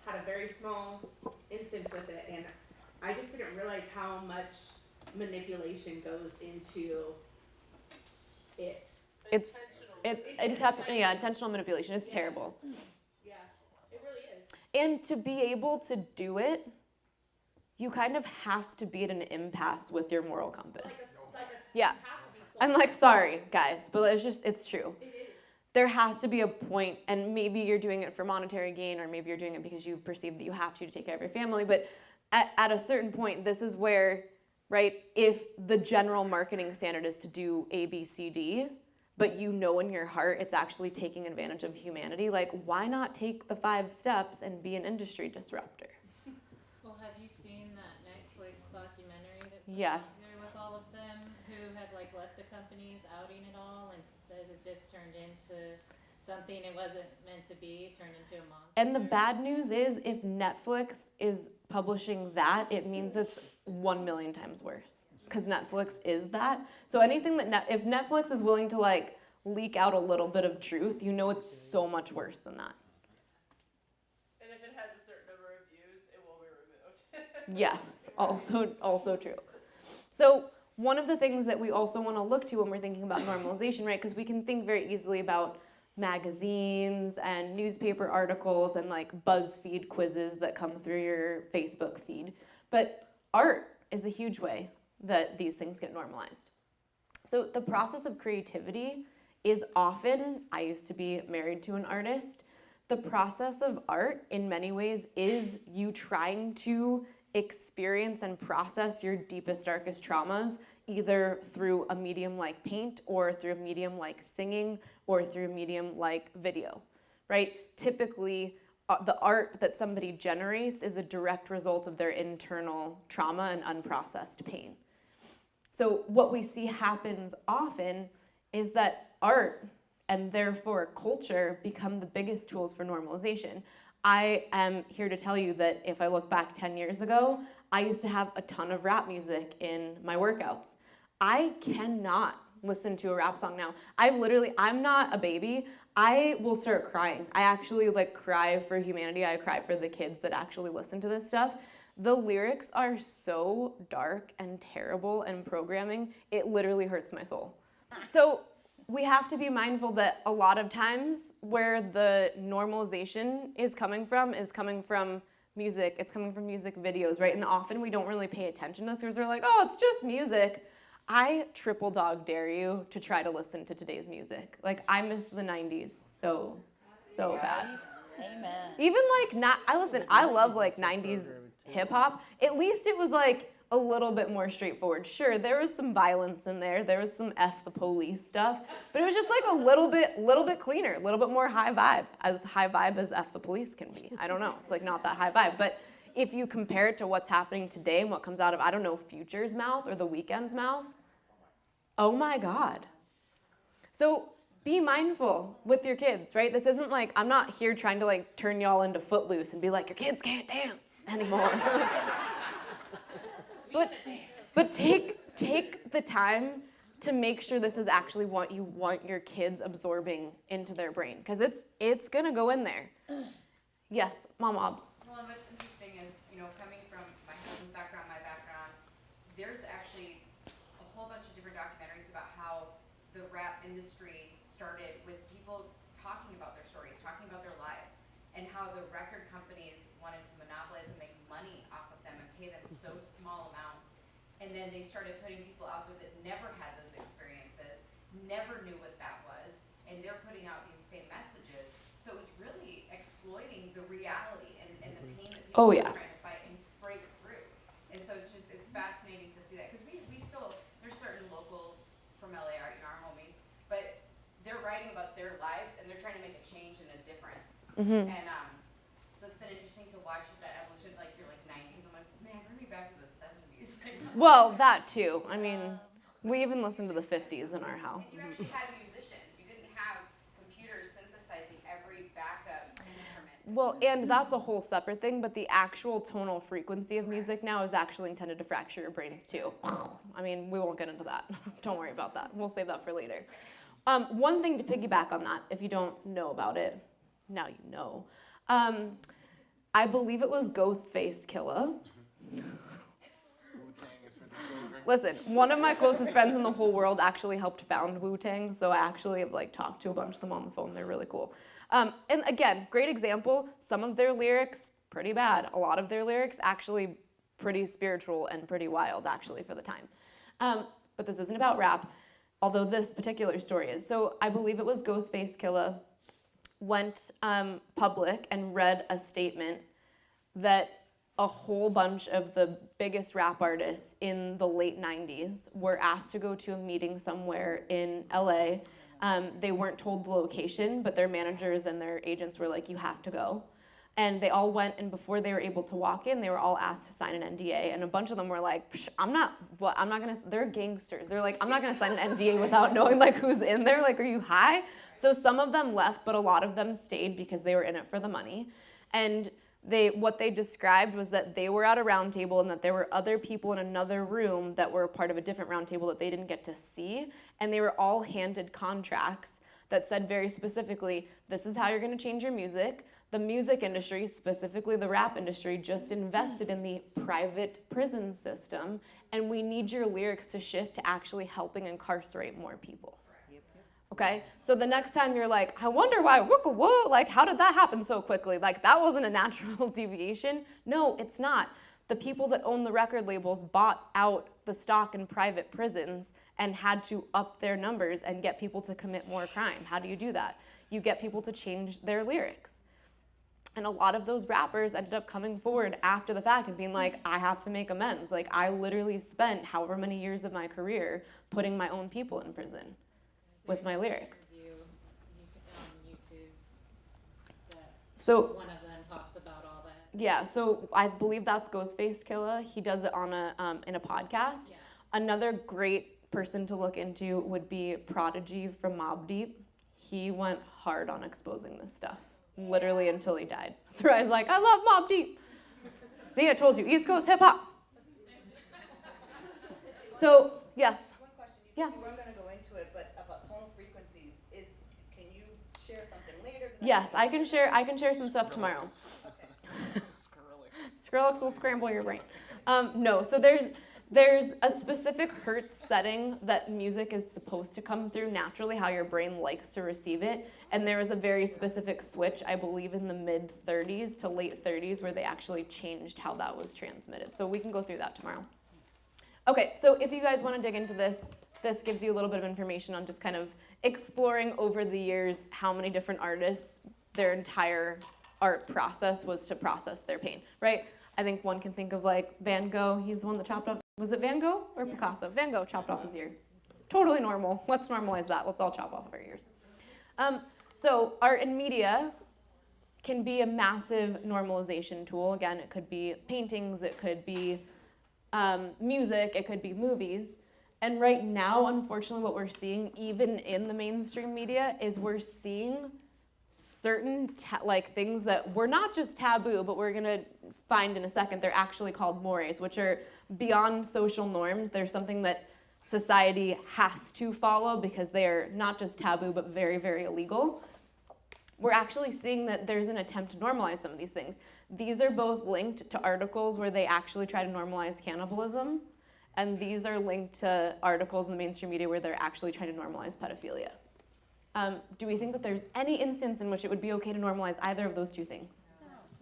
had a very small instance with it, and I just didn't realize how much manipulation goes into it. It's intentional manipulation. It's terrible. Yeah, it really is. And to be able to do it, you kind of have to be at an impasse with your moral compass. Yeah. I'm like, sorry, guys, but it's true. It is. There has to be a point, and maybe you're doing it for monetary gain, or maybe you're doing it because you perceive that you have to take care of your family, but at a certain point, this is where, right, if the general marketing standard is to do A, B, C, D, but you know in your heart it's actually taking advantage of humanity, like, why not take the 5 steps and be an industry disruptor? Well, have you seen that Netflix documentary that's Yes. there with all of them who had like let the companies outing it all, and it just turned into something it wasn't meant to be, it turned into a monster? And the bad news is, if Netflix is publishing that, it means it's 1 million times worse. Because Netflix is that. So anything that, if Netflix is willing to like leak out a little bit of truth, you know it's so much worse than that. And if it has a certain number of views, it will be removed. Yes, also true. So one of the things that we also want to look to when we're thinking about normalization, right? Because we can think very easily about magazines and newspaper articles and like BuzzFeed quizzes that come through your Facebook feed. But art is a huge way that these things get normalized. So the process of creativity is often, I used to be married to an artist, the process of art in many ways is you trying to experience and process your deepest, darkest traumas, either through a medium like paint or through a medium like singing or through a medium like video, right? Typically, the art that somebody generates is a direct result of their internal trauma and unprocessed pain. So what we see happens often is that art and therefore culture become the biggest tools for normalization. I am here to tell you that if I look back 10 years ago, I used to have a ton of rap music in my workouts. I cannot listen to a rap song now. I'm not a baby. I will start crying. I actually like cry for humanity. I cry for the kids that actually listen to this stuff. The lyrics are so dark and terrible and programming, it literally hurts my soul. So we have to be mindful that a lot of times where the normalization is coming from music, it's coming from music videos, right? And often we don't really pay attention to this because we're like, oh, it's just music. I triple dog dare you to try to listen to today's music. Like, I miss the 90s so bad. Amen. Even like, I love like 90s hip hop. At least it was like a little bit more straightforward. Sure, there was some violence in there. There was some F the police stuff, but it was just like a little bit cleaner, a little bit more high vibe as F the police can be. I don't know. It's like not that high vibe, but if you compare it to what's happening today and what comes out of, I don't know, Future's mouth or The Weeknd's mouth, oh my God. So be mindful with your kids, right? This isn't like, I'm not here trying to like turn y'all into Footloose and be like, your kids can't dance anymore. but take the time to make sure this is actually what you want your kids absorbing into their brain, because it's gonna go in there. Yes, Mom Obs. Well, and what's interesting is, coming from my husband's background, my background, there's actually a whole bunch of different documentaries about how the rap industry started with people talking about their stories, talking about their lives, and how the record companies wanted to monopolize and make money off of them and pay them so small amounts. And then they started putting people out there that never had those experiences, never knew what that was, and they're putting out these same messages. So it was really exploiting the reality and the pain that people are trying to fight and break through. And so it's fascinating to see that, because we still, there's certain local from LA, our homies, but they're writing about their lives and they're trying to make a change and a difference. Mm-hmm. And so it's been interesting to watch that evolution. Like you're like 90s, I'm like, man, bring me back to the 70s. Well, that too. I mean, we even listened to the 50s in our house. And you actually had musicians. You didn't have computers synthesizing every backup instrument. Well, and that's a whole separate thing, but the actual tonal frequency of music now is actually intended to fracture your brains too. I mean, we won't get into that. Don't worry about that. We'll save that for later. One thing to piggyback on that, if you don't know about it, now you know. I believe it was Ghostface Killah. Listen, one of my closest friends in the whole world actually helped found Wu-Tang, so I actually have like talked to a bunch of them on the phone. They're really cool. And again, great example. Some of their lyrics, pretty bad. A lot of their lyrics, actually pretty spiritual and pretty wild, actually, for the time. But this isn't about rap, although this particular story is. So I believe it was Ghostface Killah went public and read a statement that a whole bunch of the biggest rap artists in the late 90s were asked to go to a meeting somewhere in LA. They weren't told the location, but their managers and their agents were like, you have to go. And they all went, and before they were able to walk in, they were all asked to sign an NDA. And a bunch of them were like, they're gangsters. They're like, I'm not gonna sign an NDA without knowing like who's in there. Like, are you high? So some of them left, but a lot of them stayed because they were in it for the money. And what they described was that they were at a round table and that there were other people in another room that were part of a different round table that they didn't get to see. And they were all handed contracts that said very specifically, this is how you're gonna change your music. The music industry, specifically the rap industry, just invested in the private prison system, and we need your lyrics to shift to actually helping incarcerate more people. Okay, so the next time you're like, I wonder why, whoa, like how did that happen so quickly? Like that wasn't a natural deviation. No, it's not. The people that own the record labels bought out the stock in private prisons and had to up their numbers and get people to commit more crime. How do you do that? You get people to change their lyrics. And a lot of those rappers ended up coming forward after the fact and being like, I have to make amends. Like I literally spent however many years of my career putting my own people in prison with my lyrics. So one of them talks about all that. Yeah, so I believe that's Ghostface Killah. He does it on in a podcast. Yeah. Another great person to look into would be Prodigy from Mobb Deep. He went hard on exposing this stuff, literally until he died. So I was like, I love Mobb Deep. See, I told you, East Coast hip hop. So yes. One question. You said you weren't going to go into it, but about tonal frequencies, can you share something later? Yes, I can share some stuff tomorrow. Okay. Skrillex will scramble your brain. No, so there's a specific hertz setting that music is supposed to come through naturally, how your brain likes to receive it. And there was a very specific switch, I believe in the mid-30s to late 30s, where they actually changed how that was transmitted. So we can go through that tomorrow. Okay, so if you guys want to dig into this gives you a little bit of information on just kind of exploring over the years how many different artists, their entire art process was to process their pain, right? I think one can think of like Van Gogh. He's the one that chopped off, was it Van Gogh or Picasso? Van Gogh chopped off his ear. Totally normal. Let's normalize that. Let's all chop off our ears. So art and media can be a massive normalization tool. Again, it could be paintings, it could be music, it could be movies. And right now, unfortunately, what we're seeing, even in the mainstream media, is we're seeing certain things that were not just taboo, but we're gonna find in a second, they're actually called mores, which are beyond social norms. They're something that society has to follow because they are not just taboo, but very, very illegal. We're actually seeing that there's an attempt to normalize some of these things. These are both linked to articles where they actually try to normalize cannibalism, and these are linked to articles in the mainstream media where they're actually trying to normalize pedophilia. Do we think that there's any instance in which it would be okay to normalize either of those two things?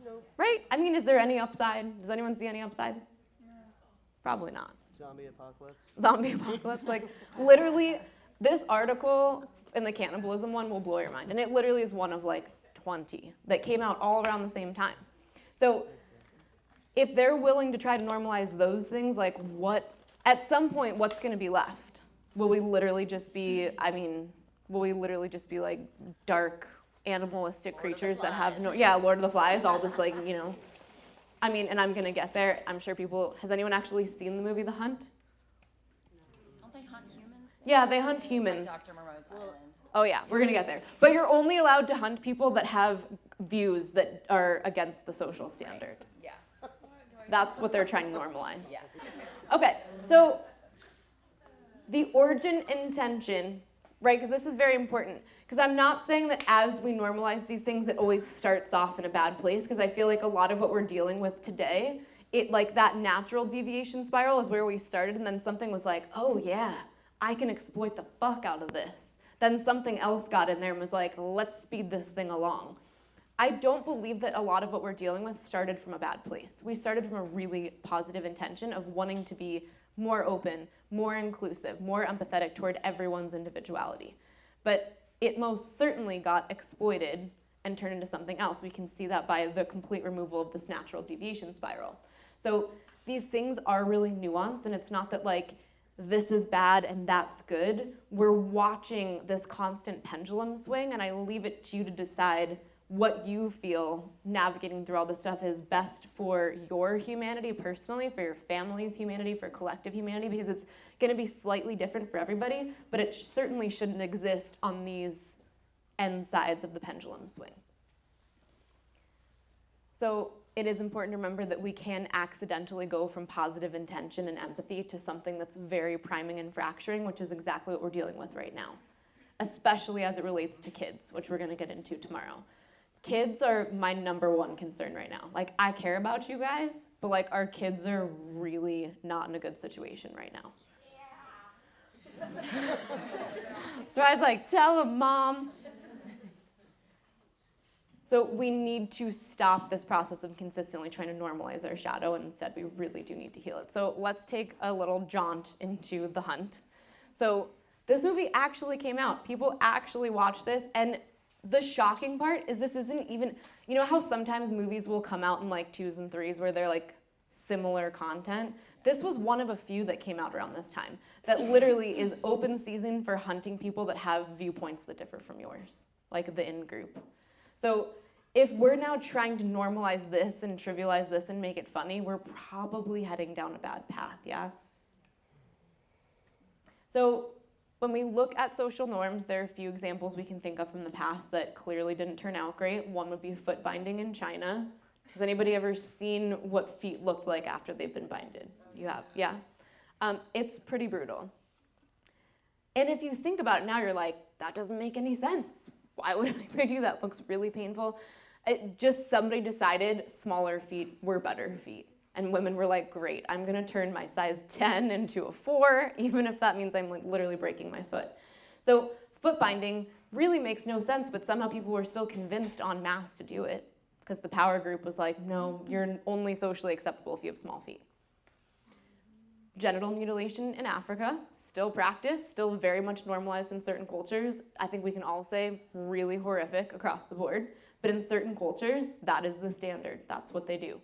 No. Right? I mean, is there any upside? Does anyone see any upside? No. Probably not. Zombie apocalypse. Zombie apocalypse. Like, literally, this article in the cannibalism one will blow your mind. And it literally is one of like 20 that came out all around the same time. So if they're willing to try to normalize those things, like at some point, what's going to be left? Will we literally just be, like dark animalistic creatures that have Lord of the Flies, all just like, and I'm going to get there. I'm sure has anyone actually seen the movie The Hunt? Don't they hunt humans? Yeah, they hunt humans. Like Dr. Moreau's Island. Oh yeah, we're going to get there. But you're only allowed to hunt people that have views that are against the social standard. Yeah. That's what they're trying to normalize. Yeah. Okay, so the origin intention, right, because this is very important, because I'm not saying that as we normalize these things, it always starts off in a bad place, because I feel like a lot of what we're dealing with today, that natural deviation spiral is where we started, and then something was like, oh yeah, I can exploit the fuck out of this. Then something else got in there and was like, let's speed this thing along. I don't believe that a lot of what we're dealing with started from a bad place. We started from a really positive intention of wanting to be more open, more inclusive, more empathetic toward everyone's individuality. But it most certainly got exploited and turned into something else. We can see that by the complete removal of this natural deviation spiral. So these things are really nuanced, and it's not that like, this is bad and that's good. We're watching this constant pendulum swing, and I leave it to you to decide what you feel navigating through all this stuff is best for your humanity personally, for your family's humanity, for collective humanity, because it's going to be slightly different for everybody, but it certainly shouldn't exist on these end sides of the pendulum swing. So it is important to remember that we can accidentally go from positive intention and empathy to something that's very priming and fracturing, which is exactly what we're dealing with right now, especially as it relates to kids, which we're going to get into tomorrow. Kids are my #1 concern right now. Like, I care about you guys, but like, our kids are really not in a good situation right now. Yeah. So I was like, tell them, Mom. So we need to stop this process of consistently trying to normalize our shadow, and instead we really do need to heal it. So let's take a little jaunt into The Hunt. So this movie actually came out. People actually watched this, and the shocking part is this isn't even, you know how sometimes movies will come out in like 2s and 3s where they're like similar content? This was one of a few that came out around this time that literally is open season for hunting people that have viewpoints that differ from yours, like the in-group. So if we're now trying to normalize this and trivialize this and make it funny, we're probably heading down a bad path, yeah? So when we look at social norms, there are a few examples we can think of from the past that clearly didn't turn out great. One would be foot binding in China. Has anybody ever seen what feet looked like after they've been binded? You have, yeah? It's pretty brutal. And if you think about it now, you're like, that doesn't make any sense. Why would anybody do that? It looks really painful. Somebody decided smaller feet were better feet. And women were like, great, I'm gonna turn my size 10 into a 4, even if that means I'm like literally breaking my foot. So foot binding really makes no sense, but somehow people were still convinced en masse to do it because the power group was like, no, you're only socially acceptable if you have small feet. Genital mutilation in Africa, still practiced, still very much normalized in certain cultures. I think we can all say really horrific across the board, but in certain cultures, that is the standard. That's what they do.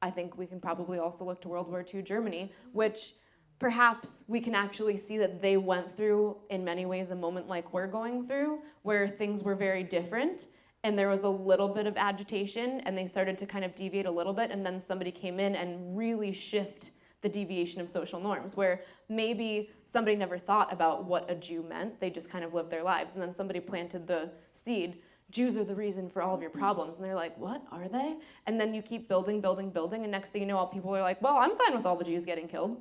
I think we can probably also look to World War II Germany, which perhaps we can actually see that they went through, in many ways, a moment like we're going through, where things were very different, and there was a little bit of agitation, and they started to kind of deviate a little bit, and then somebody came in and really shift the deviation of social norms, where maybe somebody never thought about what a Jew meant, they just kind of lived their lives, and then somebody planted the seed, Jews are the reason for all of your problems, and they're like, what are they? And then you keep building, building, building, and next thing you know, all people are like, well, I'm fine with all the Jews getting killed.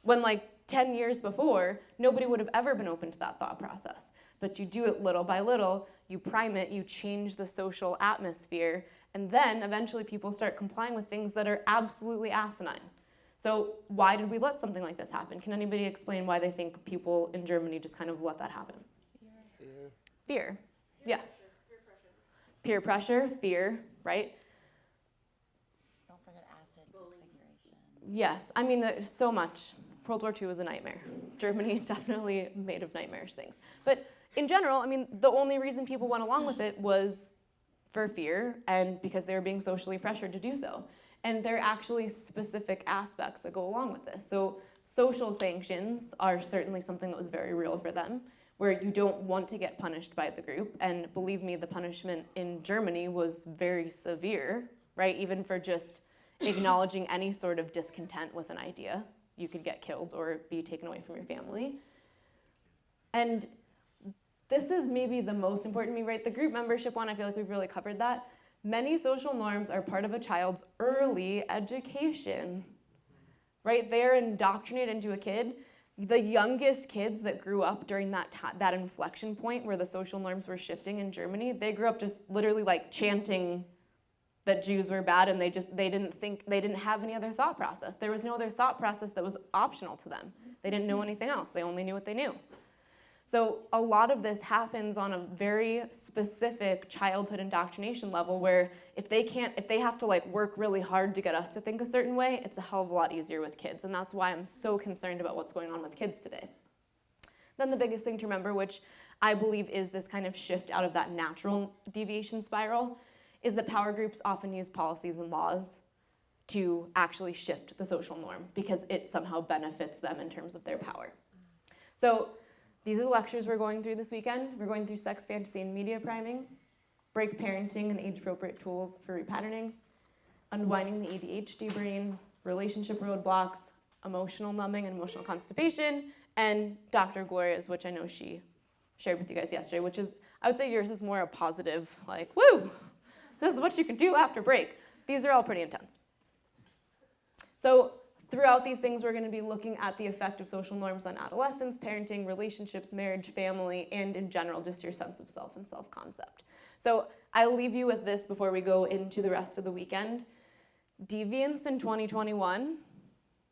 When like 10 years before, nobody would have ever been open to that thought process. But you do it little by little, you prime it, you change the social atmosphere, and then eventually people start complying with things that are absolutely asinine. So why did we let something like this happen? Can anybody explain why they think people in Germany just kind of let that happen? Fear. Yes. Peer pressure, fear, right? Don't forget acid disfiguration. Yes, I mean, there's so much. World War II was a nightmare. Germany definitely made of nightmarish things. But in general, I mean, the only reason people went along with it was for fear and because they were being socially pressured to do so. And there are actually specific aspects that go along with this. So social sanctions are certainly something that was very real for them, where you don't want to get punished by the group. And believe me, the punishment in Germany was very severe, right? Even for just acknowledging any sort of discontent with an idea, you could get killed or be taken away from your family. And this is maybe the most important to me, right? The group membership one, I feel like we've really covered that. Many social norms are part of a child's early education, right? They're indoctrinated into a kid. The youngest kids that grew up during that inflection point where the social norms were shifting in Germany, they grew up just literally like chanting that Jews were bad, and they didn't have any other thought process. There was no other thought process that was optional to them. They didn't know anything else. They only knew what they knew. So a lot of this happens on a very specific childhood indoctrination level where if they have to like work really hard to get us to think a certain way, it's a hell of a lot easier with kids. And that's why I'm so concerned about what's going on with kids today. Then the biggest thing to remember, which I believe is this kind of shift out of that natural deviation spiral, is that power groups often use policies and laws to actually shift the social norm because it somehow benefits them in terms of their power. So these are the lectures we're going through this weekend. We're going through sex, fantasy, and media priming, break parenting and age-appropriate tools for repatterning, unwinding the ADHD brain, relationship roadblocks, emotional numbing and emotional constipation, and Dr. Gloria's, which I know she shared with you guys yesterday, which is, I would say yours is more a positive, like, woo, this is what you can do after break. These are all pretty intense. So throughout these things, we're going to be looking at the effect of social norms on adolescence, parenting, relationships, marriage, family, and in general, just your sense of self and self-concept. So I'll leave you with this before we go into the rest of the weekend. Deviance in 2021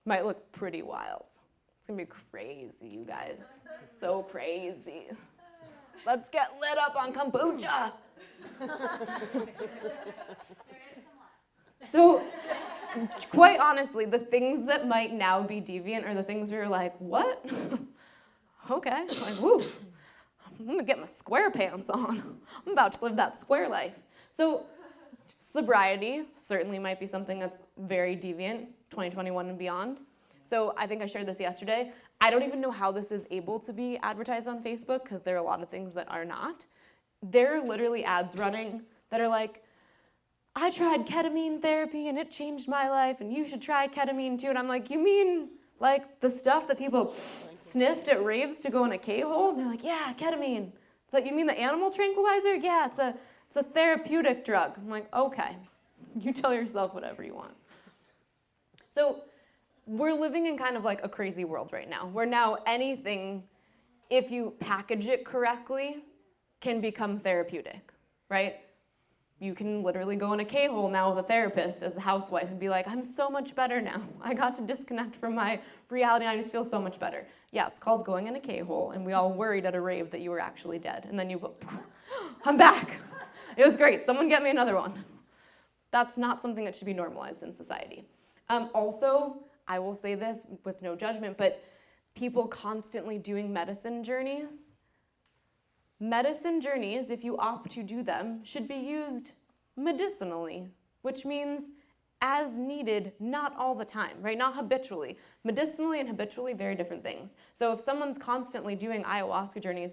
might look pretty wild. It's going to be crazy, you guys. So crazy. Let's get lit up on kombucha. So, quite honestly, the things that might now be deviant are the things where you're like, what? Okay, like, woo, I'm gonna get my square pants on. I'm about to live that square life. So, sobriety certainly might be something that's very deviant, 2021 and beyond. So, I think I shared this yesterday. I don't even know how this is able to be advertised on Facebook because there are a lot of things that are not. There are literally ads running that are like, I tried ketamine therapy and it changed my life and you should try ketamine too. And I'm like, you mean like the stuff that people sniffed at raves to go in a K-hole? And they're like, yeah, ketamine. It's like, you mean the animal tranquilizer? Yeah, it's a therapeutic drug. I'm like, okay, you tell yourself whatever you want. So we're living in kind of like a crazy world right now, where now anything, if you package it correctly, can become therapeutic, right? You can literally go in a K-hole now with a therapist as a housewife and be like, I'm so much better now. I got to disconnect from my reality and I just feel so much better. Yeah, it's called going in a K-hole, and we all worried at a rave that you were actually dead. And then you go, I'm back. It was great. Someone get me another one. That's not something that should be normalized in society. Also, I will say this with no judgment, but people constantly doing medicine journeys. Medicine journeys, if you opt to do them, should be used medicinally, which means as needed, not all the time, right? Not habitually. Medicinally and habitually, very different things. So if someone's constantly doing ayahuasca journeys,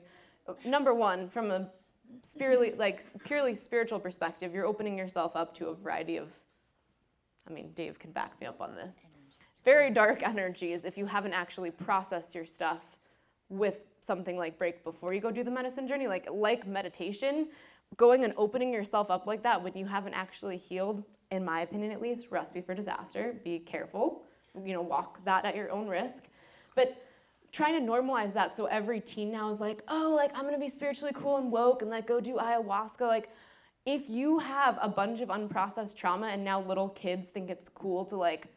number one, from a purely spiritual perspective, you're opening yourself up to a variety of, I mean, Dave can back me up on this, very dark energies if you haven't actually processed your stuff with something like break before you go do the medicine journey. Like meditation, going and opening yourself up like that when you haven't actually healed, in my opinion at least, recipe for disaster. Be careful, walk that at your own risk. But trying to normalize that so every teen now is like, oh, like I'm gonna be spiritually cool and woke and like go do ayahuasca. Like if you have a bunch of unprocessed trauma and now little kids think it's cool to like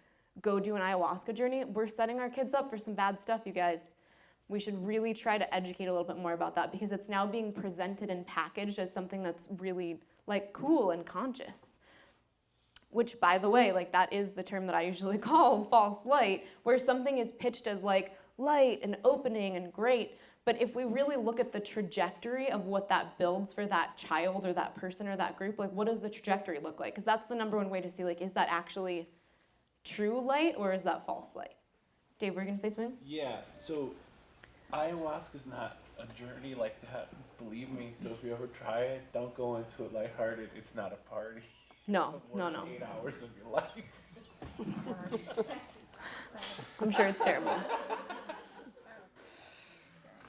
go do an ayahuasca journey, we're setting our kids up for some bad stuff, you guys. We should really try to educate a little bit more about that because it's now being presented and packaged as something that's really like cool and conscious. Which, by the way, like that is the term that I usually call false light, where something is pitched as like light and opening and great. But if we really look at the trajectory of what that builds for that child or that person or that group, like what does the trajectory look like? Because that's the number one way to see, like, is that actually true light or is that false light? Dave, were you gonna say something? Yeah, so ayahuasca's not a journey like that, believe me. So if you ever try it, don't go into it lighthearted. It's not a party. No. 8 hours of your life. I'm sure it's terrible.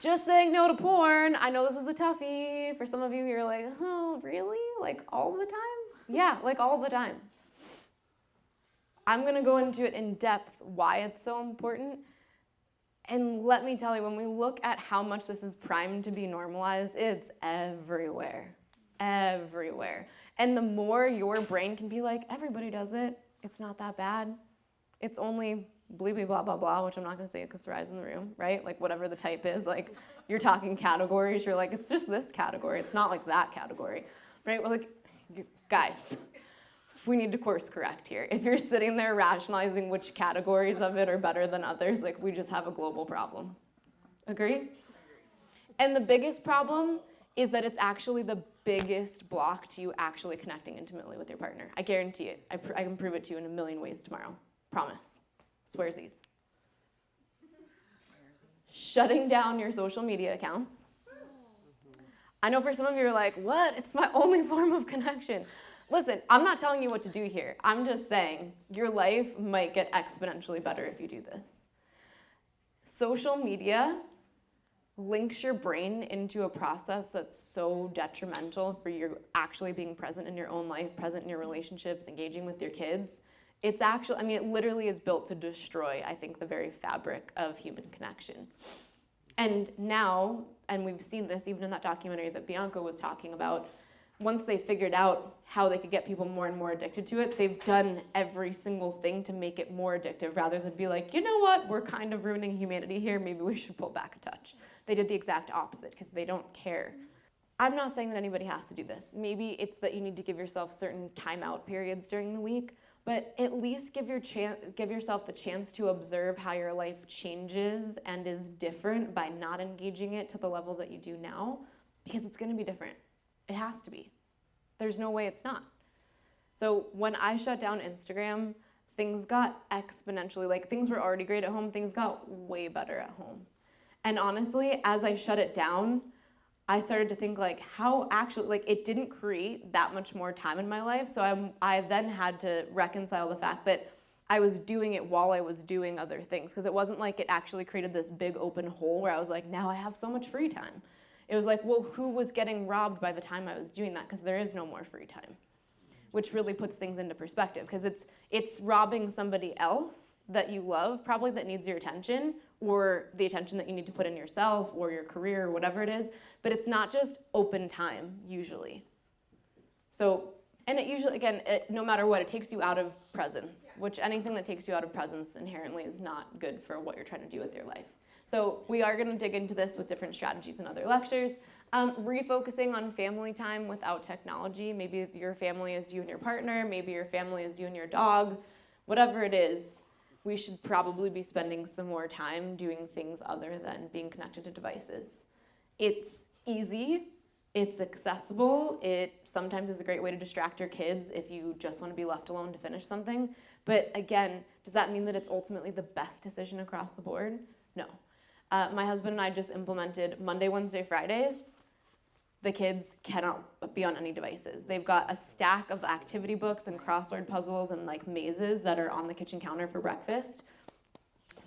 Just saying no to porn. I know this is a toughie. For some of you, you're like, oh, really? Like all the time? Yeah, like all the time. I'm gonna go into it in depth, why it's so important. And let me tell you, when we look at how much this is primed to be normalized, it's everywhere. Everywhere. And the more your brain can be like, everybody does it, it's not that bad. It's only blah, blah, blah, blah, blah, which I'm not gonna say because Sarai's in the room, right? Like whatever the type is, like you're talking categories, you're like, it's just this category, it's not like that category, right? Well, like, guys, we need to course correct here. If you're sitting there rationalizing which categories of it are better than others, like we just have a global problem. Agree? And the biggest problem is that it's actually the biggest block to you actually connecting intimately with your partner. I guarantee it. I can prove it to you in a million ways tomorrow. Promise. Swearsies. Shutting down your social media accounts. I know for some of you are like, what? It's my only form of connection. Listen, I'm not telling you what to do here. I'm just saying your life might get exponentially better if you do this. Social media links your brain into a process that's so detrimental for you actually being present in your own life, present in your relationships, engaging with your kids. It's actually, I mean, it literally is built to destroy, I think, the very fabric of human connection. And now, and we've seen this even in that documentary that Bianca was talking about, once they figured out how they could get people more and more addicted to it, they've done every single thing to make it more addictive rather than be like, you know what, we're kind of ruining humanity here, maybe we should pull back a touch. They did the exact opposite because they don't care. I'm not saying that anybody has to do this. Maybe it's that you need to give yourself certain timeout periods during the week, but at least give yourself the chance to observe how your life changes and is different by not engaging it to the level that you do now, because it's gonna be different. It has to be. There's no way it's not. So when I shut down Instagram, things got exponentially, like things were already great at home, things got way better at home. And honestly, as I shut it down, I started to think like how actually, like it didn't create that much more time in my life. So I then had to reconcile the fact that I was doing it while I was doing other things. Because it wasn't like it actually created this big open hole where I was like, now I have so much free time. It was like, well, who was getting robbed by the time I was doing that? Because there is no more free time, which really puts things into perspective. Because it's robbing somebody else that you love, probably that needs your attention, or the attention that you need to put in yourself, or your career, or whatever it is. But it's not just open time, usually. So, and it usually, again, no matter what, it takes you out of presence, which anything that takes you out of presence inherently is not good for what you're trying to do with your life. So we are going to dig into this with different strategies in other lectures. Refocusing on family time without technology. Maybe your family is you and your partner. Maybe your family is you and your dog. Whatever it is, we should probably be spending some more time doing things other than being connected to devices. It's easy. It's accessible. It sometimes is a great way to distract your kids if you just want to be left alone to finish something. But again, does that mean that it's ultimately the best decision across the board? No. My husband and I just implemented Monday, Wednesday, Fridays. The kids cannot be on any devices. They've got a stack of activity books and crossword puzzles and like mazes that are on the kitchen counter for breakfast.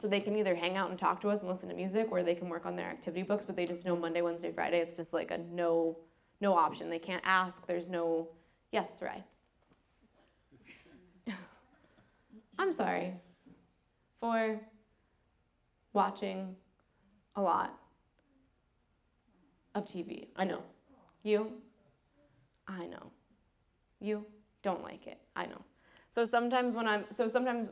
So they can either hang out and talk to us and listen to music, or they can work on their activity books, but they just know Monday, Wednesday, Friday, it's just like a no option. They can't ask, there's no, yes, Sarai. I'm sorry for watching a lot of TV. I know. You? I know. You don't like it. I know. So sometimes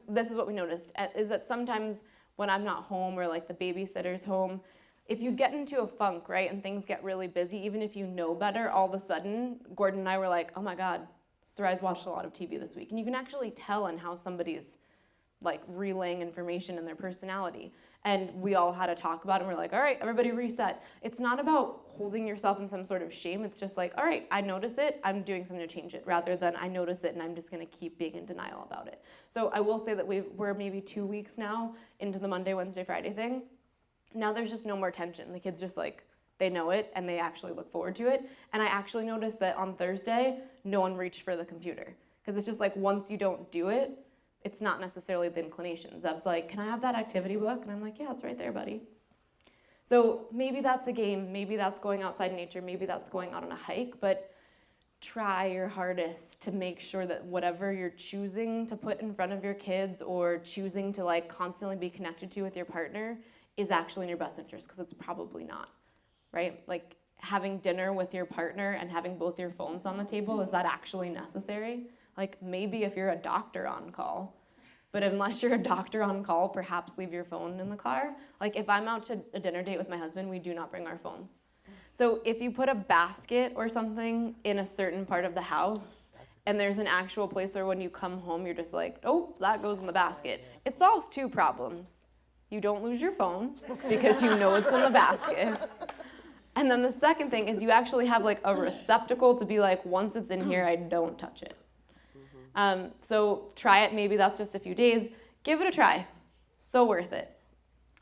this is what we noticed, is that sometimes when I'm not home or like the babysitter's home, if you get into a funk, right, and things get really busy, even if you know better, all of a sudden, Gordon and I were like, oh my God, Sarai's watched a lot of TV this week. And you can actually tell in how somebody's like relaying information and their personality. And we all had a talk about it, and we're like, all right, everybody reset. It's not about holding yourself in some sort of shame. It's just like, all right, I notice it, I'm doing something to change it, rather than I notice it and I'm just gonna keep being in denial about it. So I will say that we're maybe 2 weeks now into the Monday, Wednesday, Friday thing. Now there's just no more tension. The kids just like, they know it and they actually look forward to it. And I actually noticed that on Thursday, no one reached for the computer. Because it's just like, once you don't do it, it's not necessarily the inclination. Zeb's like, can I have that activity book? And I'm like, yeah, it's right there, buddy. So maybe that's a game, maybe that's going outside in nature, maybe that's going out on a hike, but try your hardest to make sure that whatever you're choosing to put in front of your kids or choosing to like constantly be connected to with your partner is actually in your best interest, because it's probably not, right? Like having dinner with your partner and having both your phones on the table, is that actually necessary? Like maybe if you're a doctor on call, but unless you're a doctor on call, perhaps leave your phone in the car. Like if I'm out to a dinner date with my husband, we do not bring our phones. So if you put a basket or something in a certain part of the house, and there's an actual place where when you come home, you're just like, oh, that goes in the basket. It solves two problems. You don't lose your phone because you know it's in the basket. And then the second thing is you actually have like a receptacle to be like, once it's in here, I don't touch it. So try it, maybe that's just a few days. Give it a try. So worth it.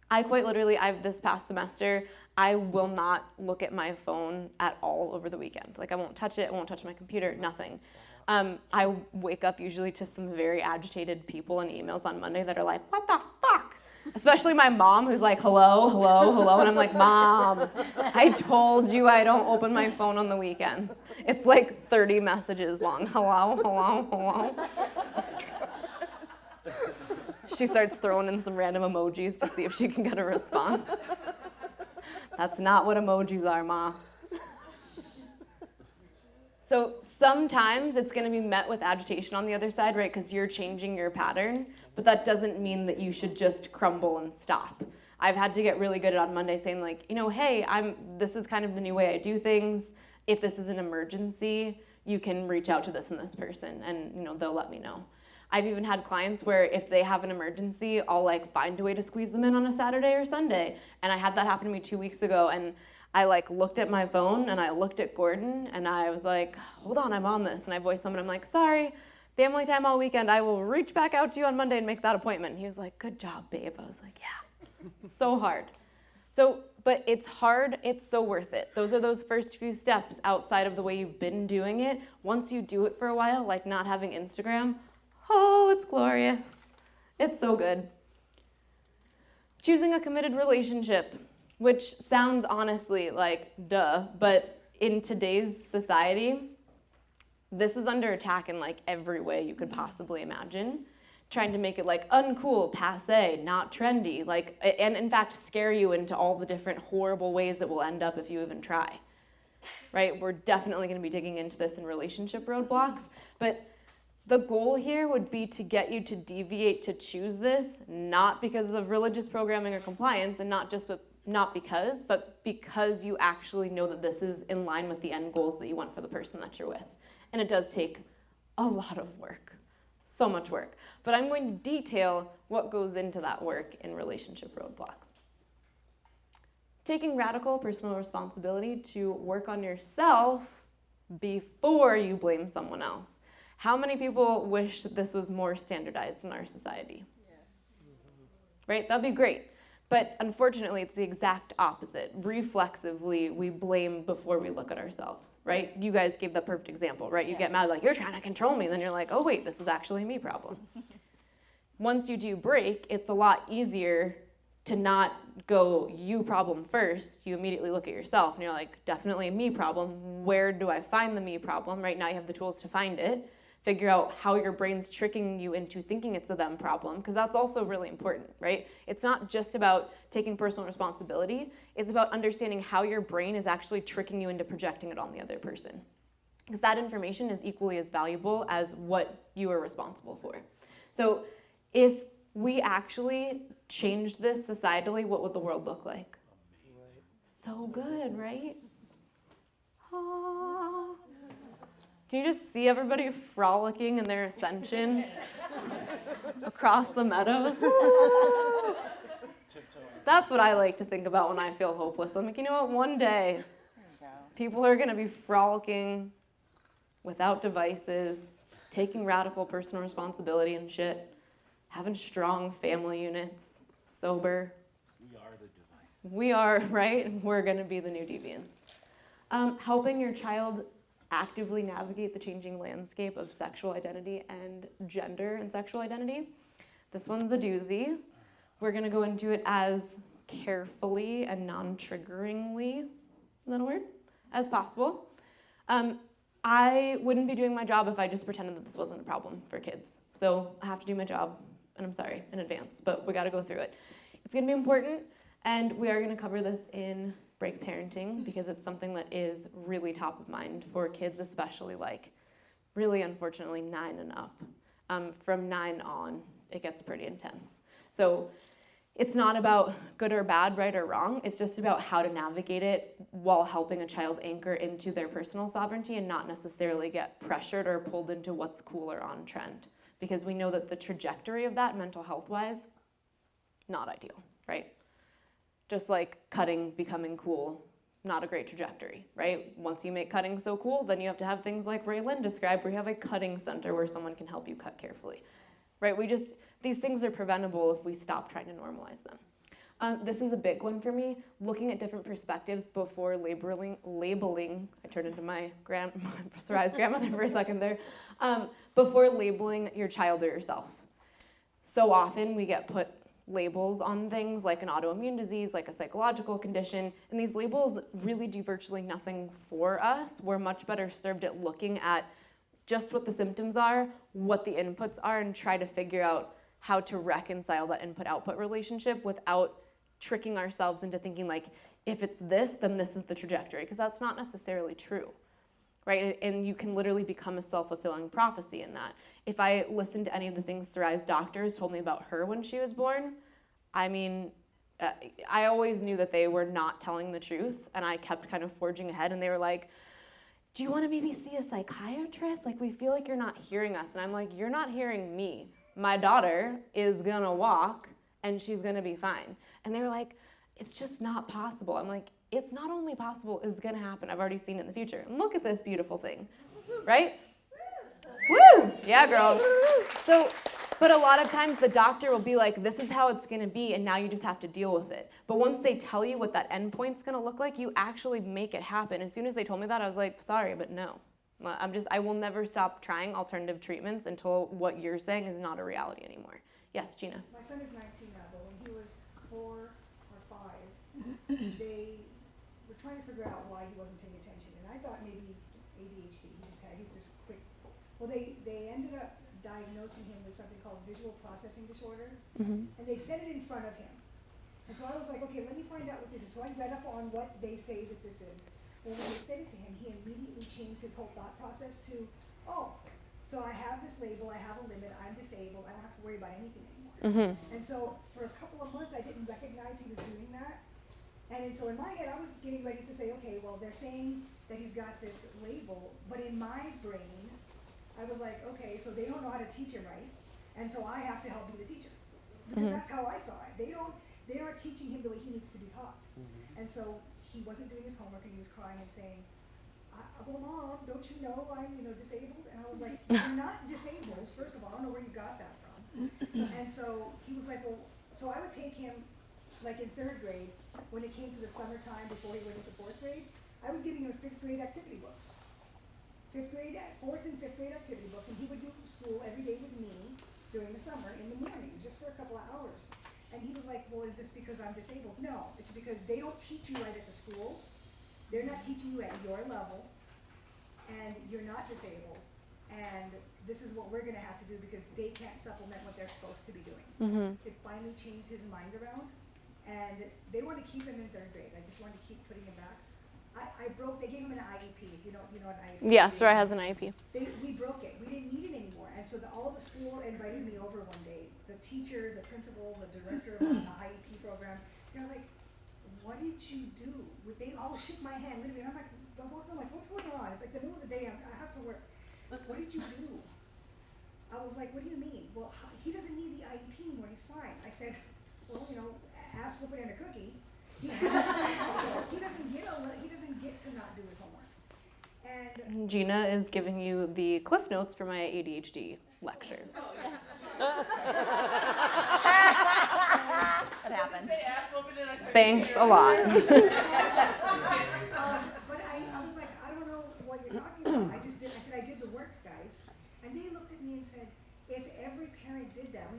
I quite literally, this past semester, I will not look at my phone at all over the weekend. Like I won't touch it, I won't touch my computer, nothing. I wake up usually to some very agitated people and emails on Monday that are like, what the fuck? Especially my mom, who's like, hello, hello, hello. And I'm like, Mom, I told you I don't open my phone on the weekends. It's like 30 messages long. Hello, hello, hello. She starts throwing in some random emojis to see if she can get a response. That's not what emojis are, Ma. So sometimes it's going to be met with agitation on the other side, right? Because you're changing your pattern, but that doesn't mean that you should just crumble and stop. I've had to get really good at on Monday saying like, hey, this is kind of the new way I do things. If this is an emergency, you can reach out to this and this person, and they'll let me know. I've even had clients where if they have an emergency, I'll like find a way to squeeze them in on a Saturday or Sunday. And I had that happen to me 2 weeks ago, and I like looked at my phone and I looked at Gordon and I was like, hold on, I'm on this. And I voiced someone, I'm like, sorry, family time all weekend. I will reach back out to you on Monday and make that appointment. And he was like, good job, babe. I was like, yeah, it's so hard. But it's hard, it's so worth it. Those are those first few steps outside of the way you've been doing it. Once you do it for a while, like not having Instagram, oh, it's glorious. It's so good. Choosing a committed relationship, which sounds honestly like duh, but in today's society, this is under attack in like every way you could possibly imagine. Trying to make it like uncool, passé, not trendy, like, and in fact scare you into all the different horrible ways it will end up if you even try, right? We're definitely gonna be digging into this in relationship roadblocks, but the goal here would be to get you to deviate to choose this, not because of religious programming or compliance, and not because you actually know that this is in line with the end goals that you want for the person that you're with. And it does take a lot of work, so much work. But I'm going to detail what goes into that work in relationship roadblocks. Taking radical personal responsibility to work on yourself before you blame someone else. How many people wish that this was more standardized in our society? Yes. Right? That'd be great. But unfortunately, it's the exact opposite. Reflexively, we blame before we look at ourselves, right? You guys gave the perfect example, right? You get mad like, you're trying to control me. Then you're like, oh, wait, this is actually a me problem. once you do break, it's a lot easier to not go you problem first. You immediately look at yourself and you're like, definitely a me problem. Where do I find the me problem? Right now you have the tools to find it. Figure out how your brain's tricking you into thinking it's a them problem, because that's also really important, right? It's not just about taking personal responsibility. It's about understanding how your brain is actually tricking you into projecting it on the other person, because that information is equally as valuable as what you are responsible for. So if we actually changed this societally, what would the world look like? So good, right? Ah. Can you just see everybody frolicking in their ascension across the meadows? That's what I like to think about when I feel hopeless. I'm like, you know what, one day people are going to be frolicking without devices, taking radical personal responsibility and shit, having strong family units, sober. We are the device. We are, right? We're going to be the new deviants. Helping your child actively navigate the changing landscape of sexual identity and gender and sexual identity. This one's a doozy. We're going to go into it as carefully and non-triggeringly, is that a word, as possible. I wouldn't be doing my job if I just pretended that this wasn't a problem for kids. So I have to do my job, and I'm sorry in advance, but we got to go through it. It's going to be important, and we are going to cover this in break parenting, because it's something that is really top of mind for kids, especially like really unfortunately 9 and up. From 9 on, it gets pretty intense. So it's not about good or bad, right or wrong. It's just about how to navigate it while helping a child anchor into their personal sovereignty and not necessarily get pressured or pulled into what's cool or on trend. Because we know that the trajectory of that mental health-wise, not ideal, right? Just like cutting becoming cool, not a great trajectory, right? Once you make cutting so cool, then you have to have things like Ray Lynn described, where you have a cutting center where someone can help you cut carefully, right? These things are preventable if we stop trying to normalize them. This is a big one for me, looking at different perspectives before labeling, I turned into my Sarai's grandmother for a second there, before labeling your child or yourself. So often we get put labels on things like an autoimmune disease, like a psychological condition, and these labels really do virtually nothing for us. We're much better served at looking at just what the symptoms are, what the inputs are, and try to figure out how to reconcile that input-output relationship without tricking ourselves into thinking like, if it's this, then this is the trajectory, because that's not necessarily true, right? And you can literally become a self-fulfilling prophecy in that. If I listened to any of the things Sarai's doctors told me about her when she was born, I mean, I always knew that they were not telling the truth, and I kept kind of forging ahead, and they were like, do you want to maybe see a psychiatrist? Like, we feel like you're not hearing us. And I'm like, you're not hearing me. My daughter is going to walk, and she's going to be fine. And they were like, it's just not possible. I'm like, it's not only possible, it's going to happen. I've already seen it in the future. And look at this beautiful thing, right? Woo! Yeah, girl. So, but a lot of times the doctor will be like, this is how it's going to be, and now you just have to deal with it. But once they tell you what that endpoint's going to look like, you actually make it happen. As soon as they told me that, I was like, sorry, but no. I will never stop trying alternative treatments until what you're saying is not a reality anymore. Yes, Gina. My son is 19 now, but when he was 4 or 5, they were trying to figure out why he wasn't paying attention. And I thought maybe ADHD, he's just quick. Well, they ended up diagnosing him with something called visual processing disorder, and they said it in front of him. And so I was like, okay, let me find out what this is. So I read up on what they say that this is. Well, when they said it to him, he immediately changed his whole thought process to, oh, so I have this label, I have a limit, I'm disabled, I don't have to worry about anything anymore. And so for a couple of months, I didn't recognize he was doing that. And so in my head, I was getting ready to say, okay, well, they're saying that he's got this label, but in my brain, I was like, okay, so they don't know how to teach him right, and so I have to help be the teacher. Because that's how I saw it. They aren't teaching him the way he needs to be taught. And so he wasn't doing his homework, and he was crying and saying, well, Mom, don't you know I'm disabled? And I was like, you're not disabled, first of all, I don't know where you got that from. And so he was like, well, so I would take him, like in 3rd grade, when it came to the summertime before he went into 4th grade, I was giving him 5th grade activity books. 4th and 5th grade activity books, and he would do school every day with me, during the summer in the mornings, just for a couple of hours. And he was like, well, is this because I'm disabled? No, it's because they don't teach you right at the school. They're not teaching you at your level, and you're not disabled. And this is what we're gonna have to do because they can't supplement what they're supposed to be doing. Mm-hmm. It finally changed his mind around, and they want to keep him in 3rd grade. I just wanted to keep putting him back. They gave him an IEP, you know what an IEP is? Yeah, Soraya has an IEP. We broke it. We didn't need it anymore. And so all the school invited me over one day. The teacher, the principal, the director of the IEP program, they're like, what did you do? They all shook my hand, literally. And I'm like, what's going on? It's like the middle of the day, I have to work. What did you do? I was like, what do you mean? Well, he doesn't need the IEP anymore. He's fine. I said, well, ass whooping and a cookie. He doesn't get to not do his homework. And Gina is giving you the cliff notes for my ADHD lecture. That happens. Thanks a lot. but I was like, I don't know what you're talking about. I said I did the work, guys. And they looked at me and said, if every parent did that,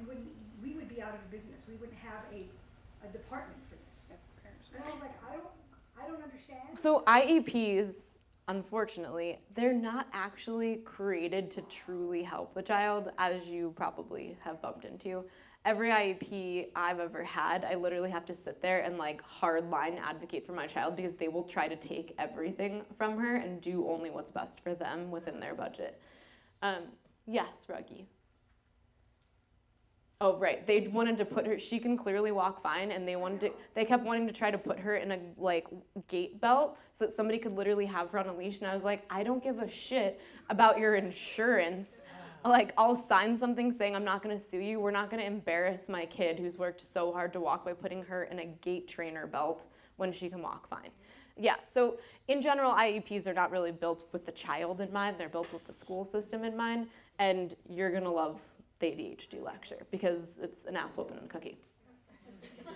we would be out of business. We wouldn't have a department for this. And I was like, I don't understand. So IEPs, unfortunately, they're not actually created to truly help the child, as you probably have bumped into. Every IEP I've ever had, I literally have to sit there and hardline advocate for my child because they will try to take everything from her and do only what's best for them within their budget. Yes, Ruggie. Oh, right. They wanted to put her, she can clearly walk fine, and they kept wanting to try to put her in a gait belt so that somebody could literally have her on a leash. And I was like, I don't give a shit about your insurance. I'll sign something saying I'm not going to sue you. We're not going to embarrass my kid who's worked so hard to walk by putting her in a gait trainer belt when she can walk fine. Yeah, so in general, IEPs are not really built with the child in mind. They're built with the school system in mind, and you're going to love the ADHD lecture because it's an ass whooping and a cookie.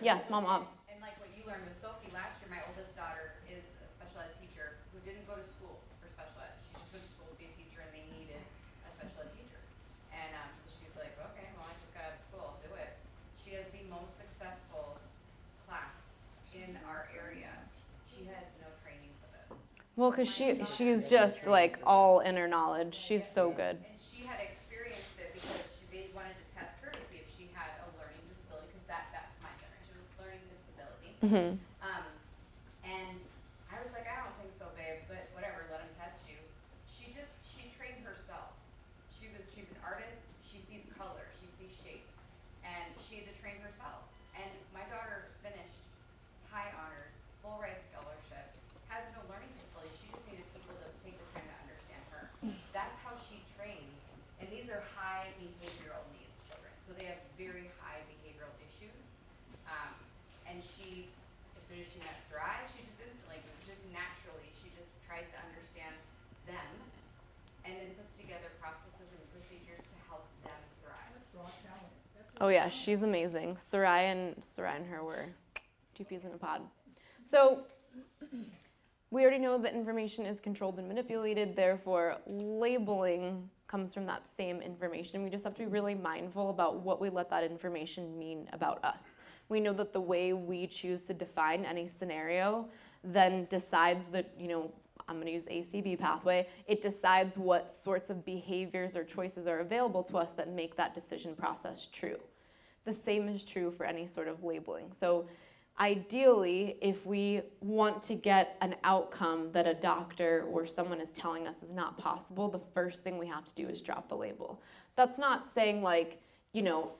Yeah, small moms. And like what you learned with Sophie last year, my oldest daughter is a special ed teacher who didn't go to school for special ed. She just went to school to be a teacher, and they needed a special ed teacher. And so she's like, okay, well, I just got out of school, I'll do it. She has the most successful class in our area. She had no training for this. Well, because she's just all inner knowledge. She's so good. And she had experienced it because they wanted to test her to see if she had a learning disability, because that's my generation, learning disability. Mm-hmm. And I was like, I don't think so, babe, but whatever, let them test you. She trained herself. She's an artist, she sees color, she sees shapes, and she had to train herself. And my daughter finished high honors, full ride scholarship, has no learning disability, she just needed people to take the time to understand her. That's how she trains, and these are high behavioral needs children, so they have very high behavioral issues. And she, as soon as she met Sarai, she just instantly, just naturally, she just tries to understand them, and then puts together processes and procedures to help them thrive. That's raw talent. Oh yeah, she's amazing. Sarai and her were two peas in a pod. So we already know that information is controlled and manipulated, therefore labeling comes from that same information. We just have to be really mindful about what we let that information mean about us. We know that the way we choose to define any scenario then decides the, I'm going to use ACB pathway, it decides what sorts of behaviors or choices are available to us that make that decision process true. The same is true for any sort of labeling. So ideally, if we want to get an outcome that a doctor or someone is telling us is not possible, the first thing we have to do is drop the label. That's not saying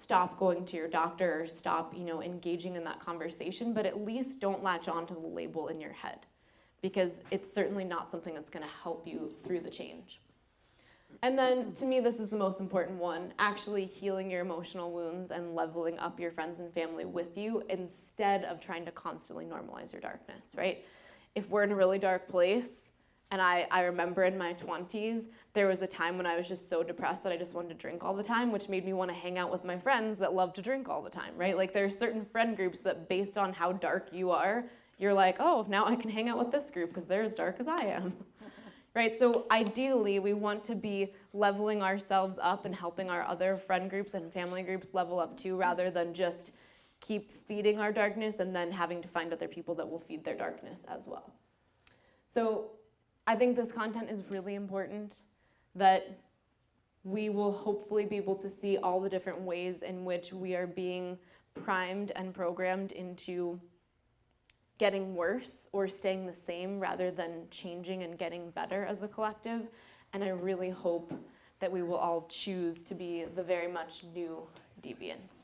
stop going to your doctor or stop, engaging in that conversation, but at least don't latch on to the label in your head, because it's certainly not something that's going to help you through the change. And then, to me, this is the most important one, actually healing your emotional wounds and leveling up your friends and family with you instead of trying to constantly normalize your darkness, right? If we're in a really dark place, and I remember in my 20s, there was a time when I was just so depressed that I just wanted to drink all the time, which made me want to hang out with my friends that love to drink all the time, right? There are certain friend groups that based on how dark you are, you're like, oh, now I can hang out with this group because they're as dark as I am. right? So ideally, we want to be leveling ourselves up and helping our other friend groups and family groups level up too, rather than just keep feeding our darkness and then having to find other people that will feed their darkness as well. So I think this content is really important, that we will hopefully be able to see all the different ways in which we are being primed and programmed into getting worse or staying the same rather than changing and getting better as a collective. And I really hope that we will all choose to be the very much new deviants.